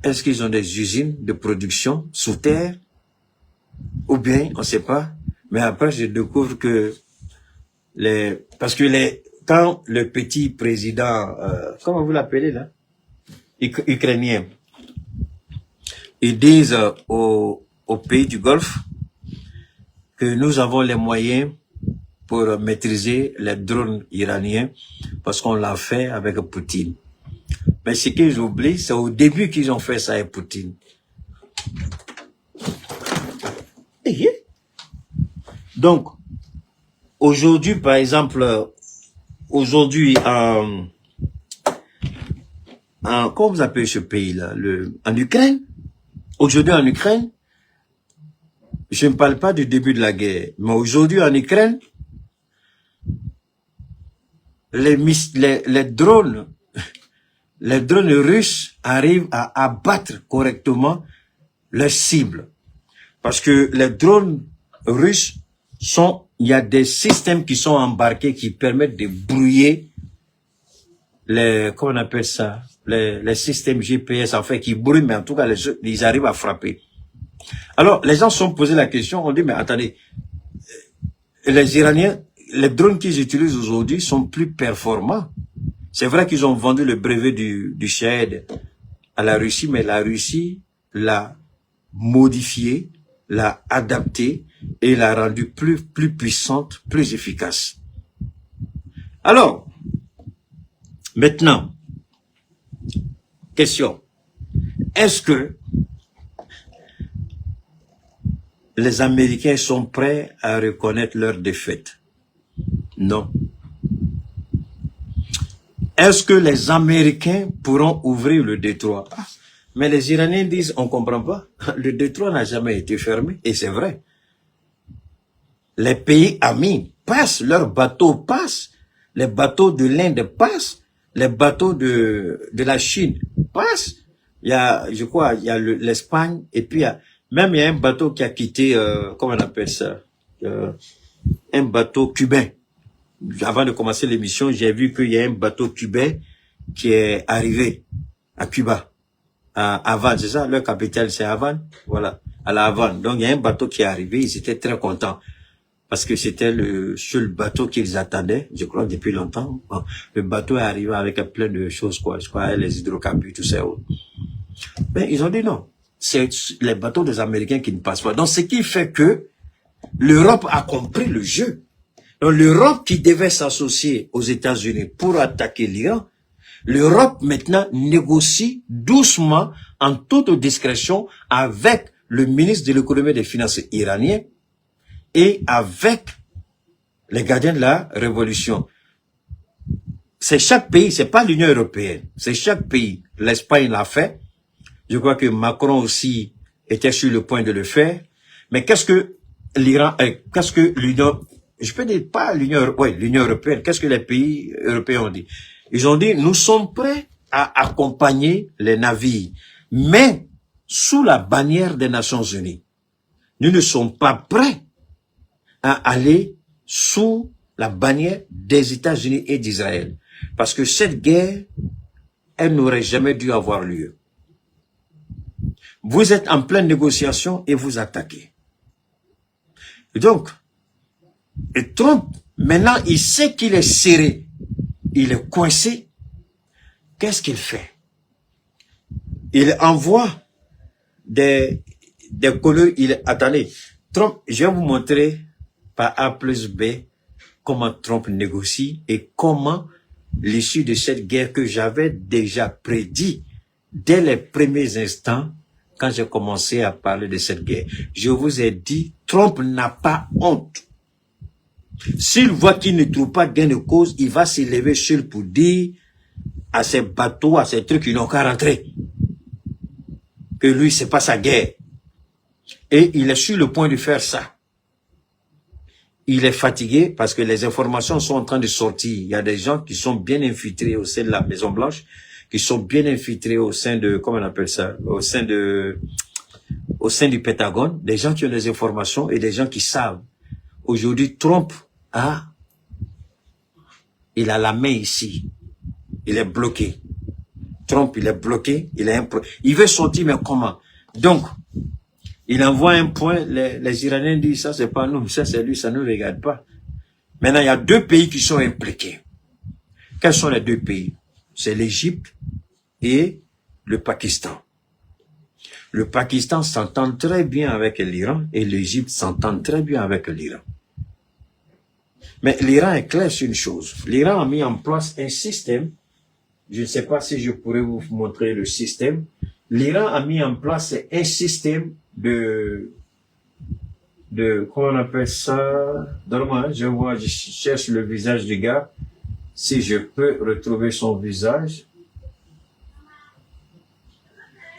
est-ce qu'ils ont des usines de production sous terre? Ou bien, on ne sait pas. Mais après, je découvre que quand le petit président, comment vous l'appelez là? ukrainiens, ils disent aux pays du Golfe que nous avons les moyens pour maîtriser les drones iraniens parce qu'on l'a fait avec Poutine. Mais ce qu'ils oublient, c'est au début qu'ils ont fait ça avec Poutine. Donc, aujourd'hui, par exemple, aujourd'hui, comment vous appelez ce pays-là, en Ukraine? Aujourd'hui, en Ukraine, je ne parle pas du début de la guerre, mais aujourd'hui, en Ukraine, les drones russes arrivent à abattre correctement leurs cibles. Parce que les drones russes il y a des systèmes qui sont embarqués qui permettent de brouiller comment on appelle ça, les systèmes GPS, en fait, qui brouillent, mais en tout cas, ils arrivent à frapper. Alors, les gens se sont posé la question, on dit, mais attendez, les Iraniens, les drones qu'ils utilisent aujourd'hui sont plus performants. C'est vrai qu'ils ont vendu le brevet du Shahed à la Russie, mais la Russie l'a modifié, l'a adapté et l'a rendu plus puissante, plus efficace. Alors, maintenant, question. Est-ce que les Américains sont prêts à reconnaître leur défaite? Non. Est-ce que les Américains pourront ouvrir le détroit? Mais les Iraniens disent, on comprend pas. Le détroit n'a jamais été fermé, et c'est vrai. Les pays amis passent, leurs bateaux passent, les bateaux de l'Inde passent, les bateaux de la Chine passent. Il y a, je crois, il y a l'Espagne, et puis il y a un bateau qui a quitté, comment on appelle ça, un bateau cubain. Avant de commencer l'émission, j'ai vu qu'il y a un bateau cubain qui est arrivé à Cuba, à Havane, c'est ça, leur capitale c'est Havane, voilà, à la Havane. Donc il y a un bateau qui est arrivé, ils étaient très contents parce que c'était le seul bateau qu'ils attendaient, je crois depuis longtemps. Bon, le bateau est arrivé avec plein de choses, quoi, je crois les hydrocarbures, tout ça. Mais ils ont dit non, c'est les bateaux des Américains qui ne passent pas. Donc ce qui fait que l'Europe a compris le jeu. Donc l'Europe qui devait s'associer aux États-Unis pour attaquer l'Iran, l'Europe maintenant négocie doucement, en toute discrétion, avec le ministre de l'économie et des finances iranien et avec les gardiens de la révolution. C'est chaque pays, c'est pas l'Union européenne, c'est chaque pays. L'Espagne l'a fait. Je crois que Macron aussi était sur le point de le faire. Mais qu'est-ce que l'Union, je peux dire pas l'Union européenne, qu'est-ce que les pays européens ont dit? Ils ont dit, nous sommes prêts à accompagner les navires, mais sous la bannière des Nations Unies. Nous ne sommes pas prêts à aller sous la bannière des États-Unis et d'Israël. Parce que cette guerre, elle n'aurait jamais dû avoir lieu. Vous êtes en pleine négociation et vous attaquez. Et donc, et Trump, maintenant, il sait qu'il est serré. Il est coincé. Qu'est-ce qu'il fait? Il envoie des colons. Attendez, Trump, je vais vous montrer par A plus B comment Trump négocie et comment l'issue de cette guerre que j'avais déjà prédit dès les premiers instants quand j'ai commencé à parler de cette guerre. Je vous ai dit, Trump n'a pas honte. S'il voit qu'il ne trouve pas gain de cause, il va se lever seul pour dire à ses bateaux, à ses trucs, ils n'ont qu'à rentrer. Que lui, c'est pas sa guerre. Et il est sur le point de faire ça. Il est fatigué parce que les informations sont en train de sortir. Il y a des gens qui sont bien infiltrés au sein de la Maison Blanche, qui sont bien infiltrés au sein de, comment on appelle ça, au sein du Pentagone, des gens qui ont des informations et des gens qui savent. Aujourd'hui, Trump il a la main ici. Il est bloqué. Trump, il est bloqué. Il veut sortir, mais comment? Donc, il envoie un point. Les Iraniens disent, ça c'est pas nous, ça c'est lui, ça ne nous regarde pas. Maintenant, il y a deux pays qui sont impliqués. Quels sont les deux pays? C'est l'Égypte et le Pakistan. Le Pakistan s'entend très bien avec l'Iran et l'Égypte s'entend très bien avec l'Iran. Mais l'Iran est clair sur une chose. L'Iran a mis en place un système. Je ne sais pas si je pourrais vous montrer le système. L'Iran a mis en place un système de comment on appelle ça? Normalement, je cherche le visage du gars. Si je peux retrouver son visage.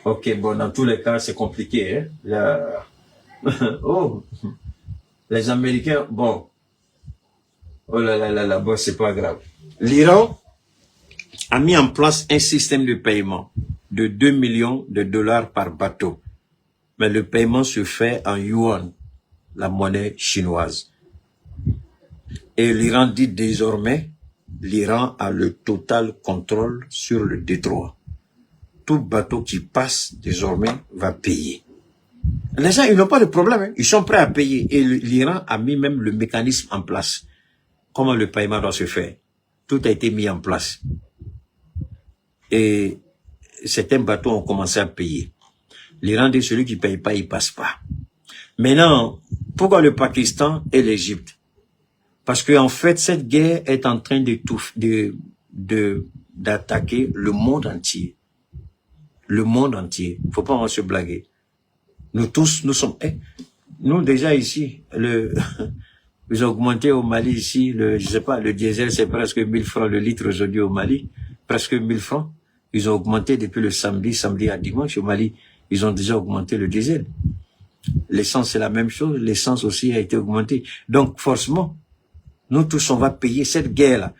Ok, bon, dans tous les cas, c'est compliqué, hein. Oh, les Américains, bon. Oh là là là là, bon, c'est pas grave. L'Iran a mis en place un système de paiement de 2 millions de dollars par bateau. Mais le paiement se fait en yuan, la monnaie chinoise. Et l'Iran dit désormais, l'Iran a le total contrôle sur le détroit. Tout bateau qui passe désormais va payer. Les gens, ils n'ont pas de problème, hein. Ils sont prêts à payer. Et l'Iran a mis même le mécanisme en place. Comment le paiement doit se faire? Tout a été mis en place. Et certains bateaux ont commencé à payer. L'Iran dit celui qui ne paye pas, il passe pas. Maintenant, pourquoi le Pakistan et l'Égypte? Parce que en fait, cette guerre est en train d'attaquer le monde entier. Le monde entier. Faut pas en se blaguer. Nous tous, nous sommes, nous déjà ici, ils ont augmenté au Mali ici, je sais pas, le diesel c'est presque 1000 francs le litre aujourd'hui au Mali. Presque 1000 francs. Ils ont augmenté depuis le samedi à dimanche au Mali. Ils ont déjà augmenté le diesel. L'essence c'est la même chose, l'essence aussi a été augmentée. Donc forcément, nous tous on va payer cette guerre-là.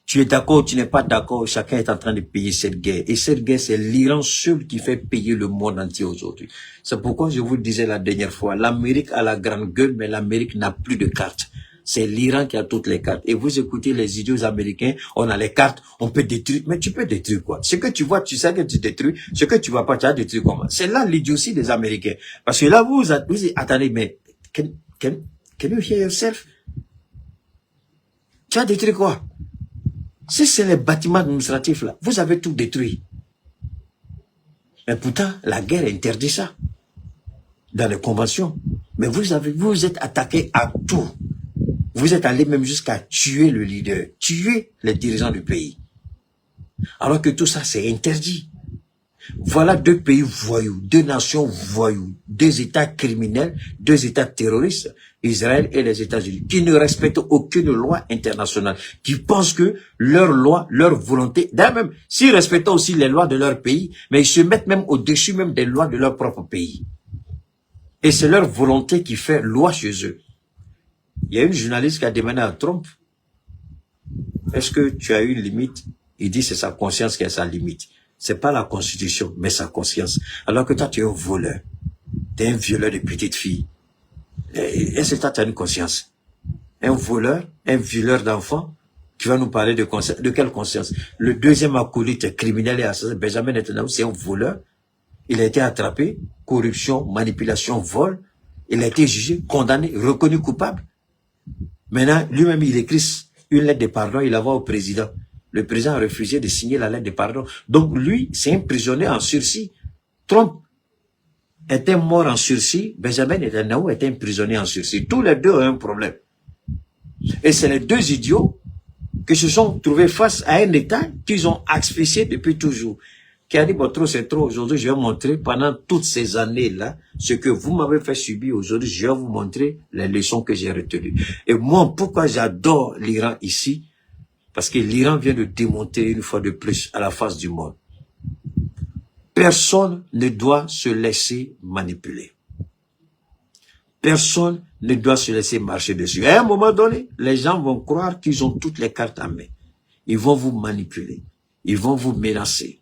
Tu es d'accord, tu n'es pas d'accord, chacun est en train de payer cette guerre. Et cette guerre, c'est l'Iran seul qui fait payer le monde entier aujourd'hui. C'est pourquoi je vous disais la dernière fois, l'Amérique a la grande gueule, mais l'Amérique n'a plus de cartes. C'est l'Iran qui a toutes les cartes. Et vous écoutez les idiots américains, on a les cartes, on peut détruire. Mais tu peux détruire quoi? Ce que tu vois, tu sais que tu détruis. Ce que tu vois pas, tu as détruit comment? C'est là l'idiotie des Américains. Parce que là, vous attendez, mais can you hear yourself? Tu as détruit quoi? Si c'est les bâtiments administratifs là, vous avez tout détruit. Mais pourtant, la guerre interdit ça. Dans les conventions. Mais vous êtes attaqué à tout. Vous êtes allé même jusqu'à tuer le leader, tuer les dirigeants du pays. Alors que tout ça, c'est interdit. Voilà deux pays voyous, deux nations voyous, deux États criminels, deux États terroristes, Israël et les États-Unis, qui ne respectent aucune loi internationale, qui pensent que leur loi, leur volonté, d'ailleurs même, s'ils respectent aussi les lois de leur pays, mais ils se mettent même au-dessus même des lois de leur propre pays. Et c'est leur volonté qui fait loi chez eux. Il y a une journaliste qui a demandé à Trump, est-ce que tu as une limite? Il dit c'est sa conscience qui a sa limite. C'est pas la constitution, mais sa conscience. Alors que toi, tu es un voleur. Tu es un violeur de petites filles. Est-ce que toi, tu as une conscience? Un violeur d'enfants, qui va nous parler de conscience. De quelle conscience? Le deuxième acolyte criminel et assassin, Benjamin Netanyahu, c'est un voleur. Il a été attrapé, corruption, manipulation, vol. Il a été jugé, condamné, reconnu coupable. Maintenant, lui-même, il écrit une lettre de pardon, il la voit au président. Le président a refusé de signer la lettre de pardon. Donc lui, c'est un prisonnier en sursis. Trump était mort en sursis. Benjamin Netanyahu était un prisonnier en sursis. Tous les deux ont un problème. Et c'est les deux idiots qui se sont trouvés face à un État qu'ils ont asphyxié depuis toujours. Qui a dit, bon, trop c'est trop. Aujourd'hui, je vais montrer pendant toutes ces années-là, ce que vous m'avez fait subir aujourd'hui, je vais vous montrer les leçons que j'ai retenues. Et moi, pourquoi j'adore l'Iran ici? Parce que l'Iran vient de démonter une fois de plus à la face du monde. Personne ne doit se laisser manipuler. Personne ne doit se laisser marcher dessus. À un moment donné, les gens vont croire qu'ils ont toutes les cartes en main. Ils vont vous manipuler. Ils vont vous menacer.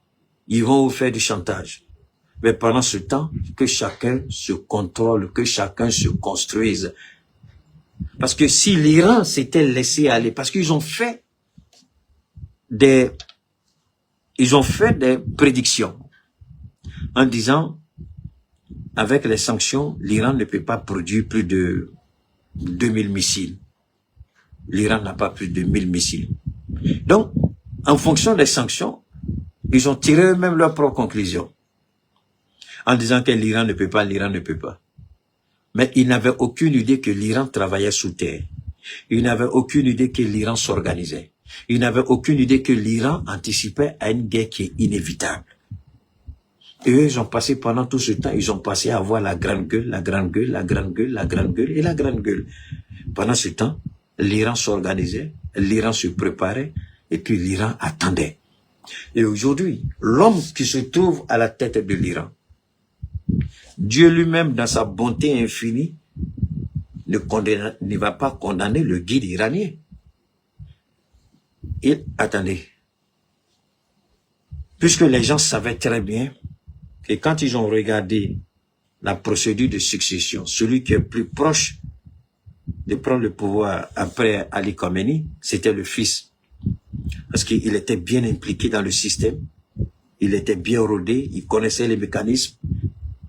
Ils vont vous faire du chantage. Mais pendant ce temps, que chacun se contrôle, que chacun se construise. Parce que si l'Iran s'était laissé aller, parce qu'ils ont fait des prédictions en disant, avec les sanctions, l'Iran ne peut pas produire plus de 2000 missiles. L'Iran n'a pas plus de 1000 missiles. Donc, en fonction des sanctions, Ils ont tiré eux-mêmes leurs propres conclusions. En disant que l'Iran ne peut pas, l'Iran ne peut pas. Mais ils n'avaient aucune idée que l'Iran travaillait sous terre. Ils n'avaient aucune idée que l'Iran s'organisait. Ils n'avaient aucune idée que l'Iran anticipait à une guerre qui est inévitable. Et eux, ils ont passé pendant tout ce temps, ils ont passé à avoir la grande gueule, la grande gueule, la grande gueule, la grande gueule et la grande gueule. Pendant ce temps, l'Iran s'organisait, l'Iran se préparait et puis l'Iran attendait. Et aujourd'hui, l'homme qui se trouve à la tête de l'Iran, Dieu lui-même, dans sa bonté infinie, ne va pas condamner le guide iranien. Et attendez, puisque les gens savaient très bien que quand ils ont regardé la procédure de succession, celui qui est plus proche de prendre le pouvoir après Ali Khamenei, c'était le fils. Parce qu'il était bien impliqué dans le système, il était bien rodé, il connaissait les mécanismes,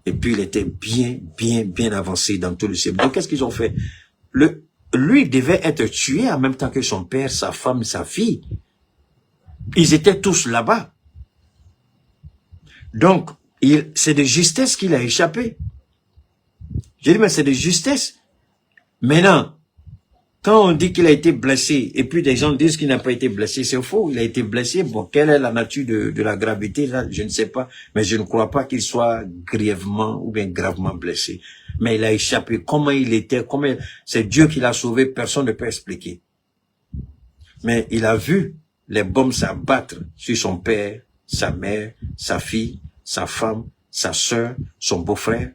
et puis il était bien avancé dans tout le système. Donc qu'est-ce qu'ils ont fait? Lui devait être tué en même temps que son père, sa femme, sa fille. Ils étaient tous là-bas. Donc, c'est de justesse qu'il a échappé. J'ai dit, mais c'est de justesse. Maintenant, quand on dit qu'il a été blessé, et puis des gens disent qu'il n'a pas été blessé, c'est faux, il a été blessé. Bon, quelle est la nature de la gravité, là, je ne sais pas, mais je ne crois pas qu'il soit grièvement ou bien gravement blessé. Mais il a échappé. Comment il était, c'est Dieu qui l'a sauvé, personne ne peut expliquer. Mais il a vu les bombes s'abattre sur son père, sa mère, sa fille, sa femme, sa sœur, son beau-frère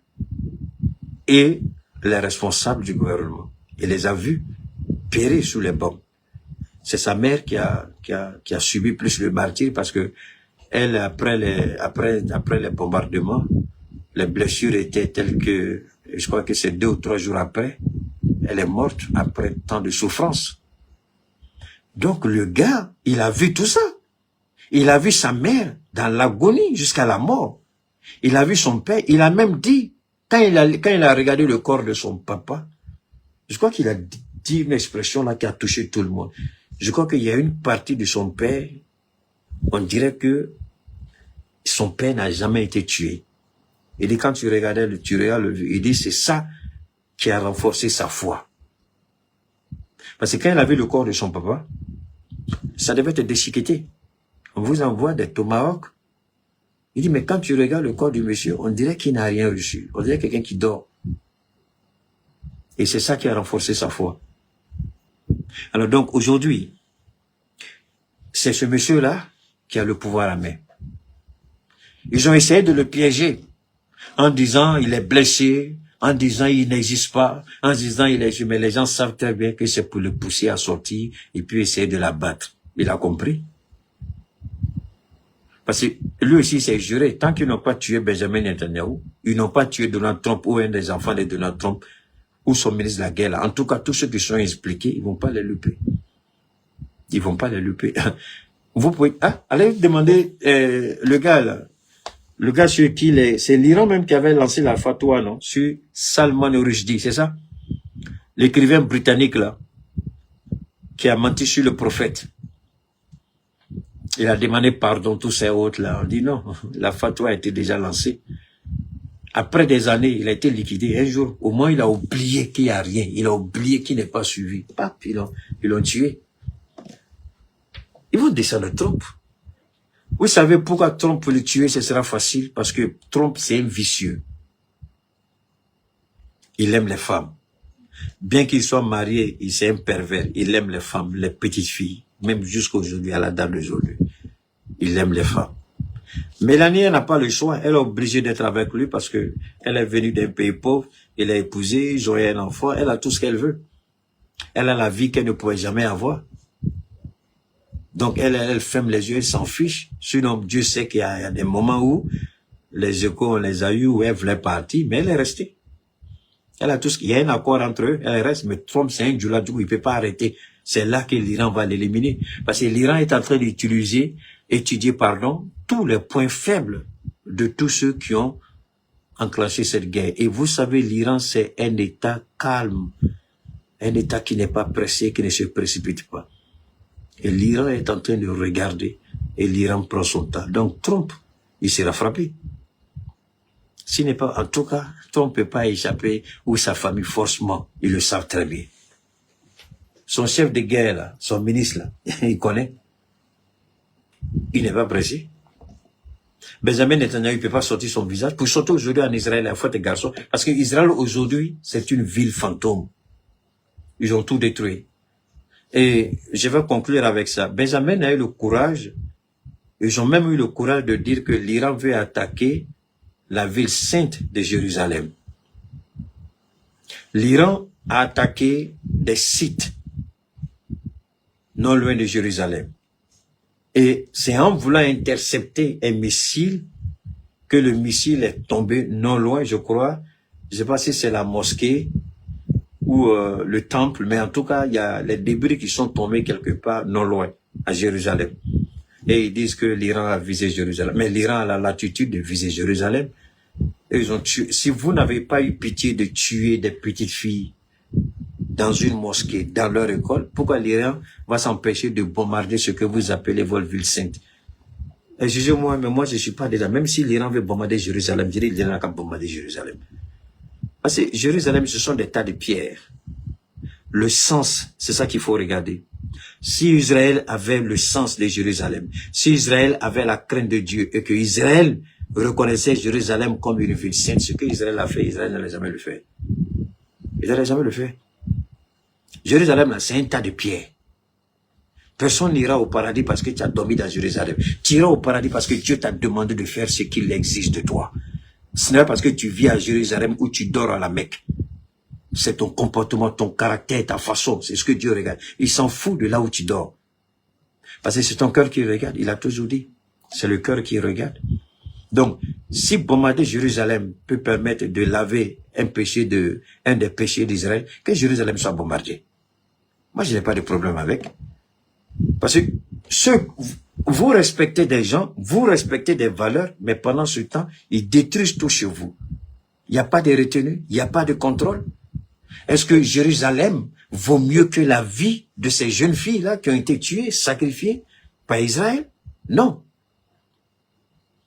et les responsables du gouvernement. Il les a vus périr sous les bombes. C'est sa mère qui a subi plus le martyre parce que elle, après les bombardements, les blessures étaient telles que, je crois que c'est 2 ou 3 jours après, elle est morte après tant de souffrance. Donc le gars, il a vu tout ça. Il a vu sa mère dans l'agonie jusqu'à la mort. Il a vu son père, il a même dit, quand il a regardé le corps de son papa, je crois qu'il a dit une expression là qui a touché tout le monde. Je crois qu'il y a une partie de son père, on dirait que son père n'a jamais été tué. Il dit, quand tu regardes il dit, c'est ça qui a renforcé sa foi. Parce que quand il a vu le corps de son papa, ça devait être déchiqueté. On vous envoie des tomahawks. Il dit, mais quand tu regardes le corps du monsieur, on dirait qu'il n'a rien reçu. On dirait quelqu'un qui dort. Et c'est ça qui a renforcé sa foi. Alors donc, aujourd'hui, c'est ce monsieur-là qui a le pouvoir à main. Ils ont essayé de le piéger en disant, il est blessé, en disant, il n'existe pas, en disant, il est... Mais les gens savent très bien que c'est pour le pousser à sortir et puis essayer de l'abattre. Il a compris. Parce que lui aussi, il s'est juré, tant qu'ils n'ont pas tué Benjamin Netanyahu, ils n'ont pas tué Donald Trump ou un des enfants de Donald Trump, ou son ministre de la guerre, là. En tout cas, tous ceux qui sont expliqués, ils vont pas les louper. Ils vont pas les louper. Vous pouvez, allez demander, le gars, là. Le gars sur qui c'est l'Iran même qui avait lancé la fatwa, non? Sur Salman Rushdie, c'est ça? L'écrivain britannique, là. Qui a menti sur le prophète. Il a demandé pardon, tous ces autres là. On dit non, la fatwa a été déjà lancée. Après des années, il a été liquidé. Un jour, au moins, il a oublié qu'il n'y a rien. Il a oublié qu'il n'est pas suivi. Pap, ils l'ont tué. Ils vont descendre Trump. Vous savez pourquoi Trump pour le tuer, ce sera facile? Parce que Trump, c'est un vicieux. Il aime les femmes. Bien qu'il soit marié, il c'est un pervers. Il aime les femmes, les petites filles. Même jusqu'aujourd'hui, à la date d'aujourd'hui. Il aime les femmes. Mélanie, elle n'a pas le choix. Elle est obligée d'être avec lui parce que elle est venue d'un pays pauvre. Elle a épousé, ils ont eu un enfant. Elle a tout ce qu'elle veut. Elle a la vie qu'elle ne pouvait jamais avoir. Donc, elle ferme les yeux, elle s'en fiche. Sinon, Dieu sait qu'il y a des moments où les échos, on les a eu, où elle voulait partir, mais elle est restée. Elle a tout ce qu'il y a un accord entre eux, elle reste. Mais Trump, c'est un djoula, du coup, il peut pas arrêter. C'est là que l'Iran va l'éliminer. Parce que l'Iran est en train d'étudier, tous les points faibles de tous ceux qui ont enclenché cette guerre. Et vous savez, l'Iran, c'est un État calme. Un État qui n'est pas pressé, qui ne se précipite pas. Et l'Iran est en train de regarder et l'Iran prend son temps. Donc Trump, il sera frappé. S'il n'est pas, en tout cas, Trump ne peut pas échapper, ou sa famille forcément, ils le savent très bien. Son chef de guerre, là, son ministre, là, il connaît. Il n'est pas pressé. Benjamin Netanyahu ne peut pas sortir son visage. Pour sortir aujourd'hui en Israël, il faut des garçons. Parce qu'Israël aujourd'hui, c'est une ville fantôme. Ils ont tout détruit. Et je vais conclure avec ça. Benjamin a eu le courage, ils ont même eu le courage de dire que l'Iran veut attaquer la ville sainte de Jérusalem. L'Iran a attaqué des sites non loin de Jérusalem. Et c'est en voulant intercepter un missile que le missile est tombé non loin, je crois. Je ne sais pas si c'est la mosquée ou le temple, mais en tout cas, il y a les débris qui sont tombés quelque part non loin, à Jérusalem. Et ils disent que l'Iran a visé Jérusalem. Mais l'Iran a la latitude de viser Jérusalem. Et ils ont tué. Si vous n'avez pas eu pitié de tuer des petites filles dans une mosquée, dans leur école, pourquoi l'Iran va s'empêcher de bombarder ce que vous appelez votre ville sainte? Et jugez-moi, mais moi je ne suis pas dedans. Même si l'Iran veut bombarder Jérusalem, je dirais l'Iran n'a qu'à bombarder Jérusalem. Parce que Jérusalem, ce sont des tas de pierres. Le sens, c'est ça qu'il faut regarder. Si Israël avait le sens de Jérusalem, si Israël avait la crainte de Dieu et que Israël reconnaissait Jérusalem comme une ville sainte, ce que Israël a fait, Israël n'allait jamais le faire. Ils n'allaient jamais le faire. Jérusalem, là, c'est un tas de pierres. Personne n'ira au paradis parce que tu as dormi dans Jérusalem. Tu iras au paradis parce que Dieu t'a demandé de faire ce qu'il exige de toi. Ce n'est pas parce que tu vis à Jérusalem ou tu dors à la Mecque. C'est ton comportement, ton caractère, ta façon. C'est ce que Dieu regarde. Il s'en fout de là où tu dors. Parce que c'est ton cœur qui regarde. Il a toujours dit. C'est le cœur qui regarde. Donc, si bombarder Jérusalem peut permettre de laver un des péchés d'Israël, que Jérusalem soit bombardée. Moi, je n'ai pas de problème avec. Parce que vous respectez des gens, vous respectez des valeurs, mais pendant ce temps, ils détruisent tout chez vous. Il n'y a pas de retenue, il n'y a pas de contrôle. Est-ce que Jérusalem vaut mieux que la vie de ces jeunes filles-là qui ont été tuées, sacrifiées par Israël? Non.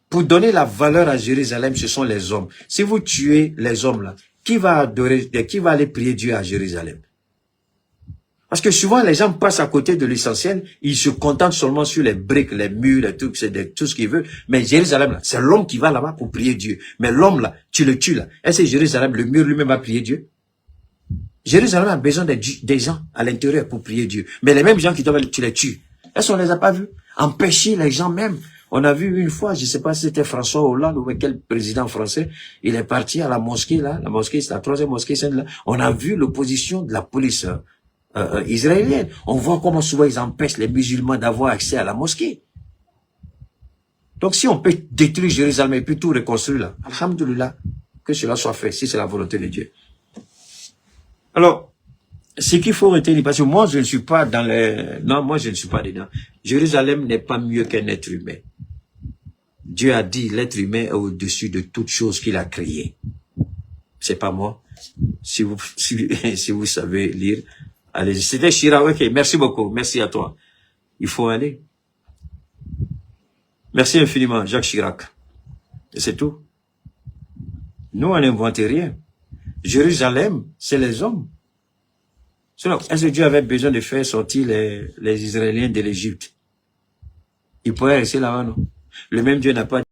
Pour donner la valeur à Jérusalem, ce sont les hommes. Si vous tuez les hommes-là, qui va aller prier Dieu à Jérusalem? Parce que souvent, les gens passent à côté de l'essentiel, ils se contentent seulement sur les briques, les murs, les trucs, c'est tout ce qu'ils veulent. Mais Jérusalem, c'est l'homme qui va là-bas pour prier Dieu. Mais l'homme, là, tu le tues, là. Est-ce que Jérusalem, le mur lui-même va prier Dieu? Jérusalem a besoin des gens à l'intérieur pour prier Dieu. Mais les mêmes gens qui doivent, tu les tues. Est-ce qu'on les a pas vus? Empêcher les gens même. On a vu une fois, je sais pas si c'était François Hollande ou quel président français, il est parti à la mosquée, là. La mosquée, c'est la troisième mosquée sainte, là. On a vu l'opposition de la police, israélienne. On voit comment souvent ils empêchent les musulmans d'avoir accès à la mosquée. Donc si on peut détruire Jérusalem et puis tout reconstruire là, alhamdoulilah, que cela soit fait, si c'est la volonté de Dieu. Alors, ce qu'il faut retenir, parce que moi je ne suis pas dans non, moi je ne suis pas dedans. Jérusalem n'est pas mieux qu'un être humain. Dieu a dit l'être humain est au-dessus de toute chose qu'il a créée. C'est pas moi. Si vous savez lire, allez, c'était Chirac, ok, merci beaucoup, merci à toi. Il faut aller. Merci infiniment, Jacques Chirac. Et c'est tout. Nous, on n'invente rien. Jérusalem, c'est les hommes. Sinon, est-ce que Dieu avait besoin de faire sortir les Israéliens de l'Égypte? Ils pourraient rester là-bas, non? Le même Dieu n'a pas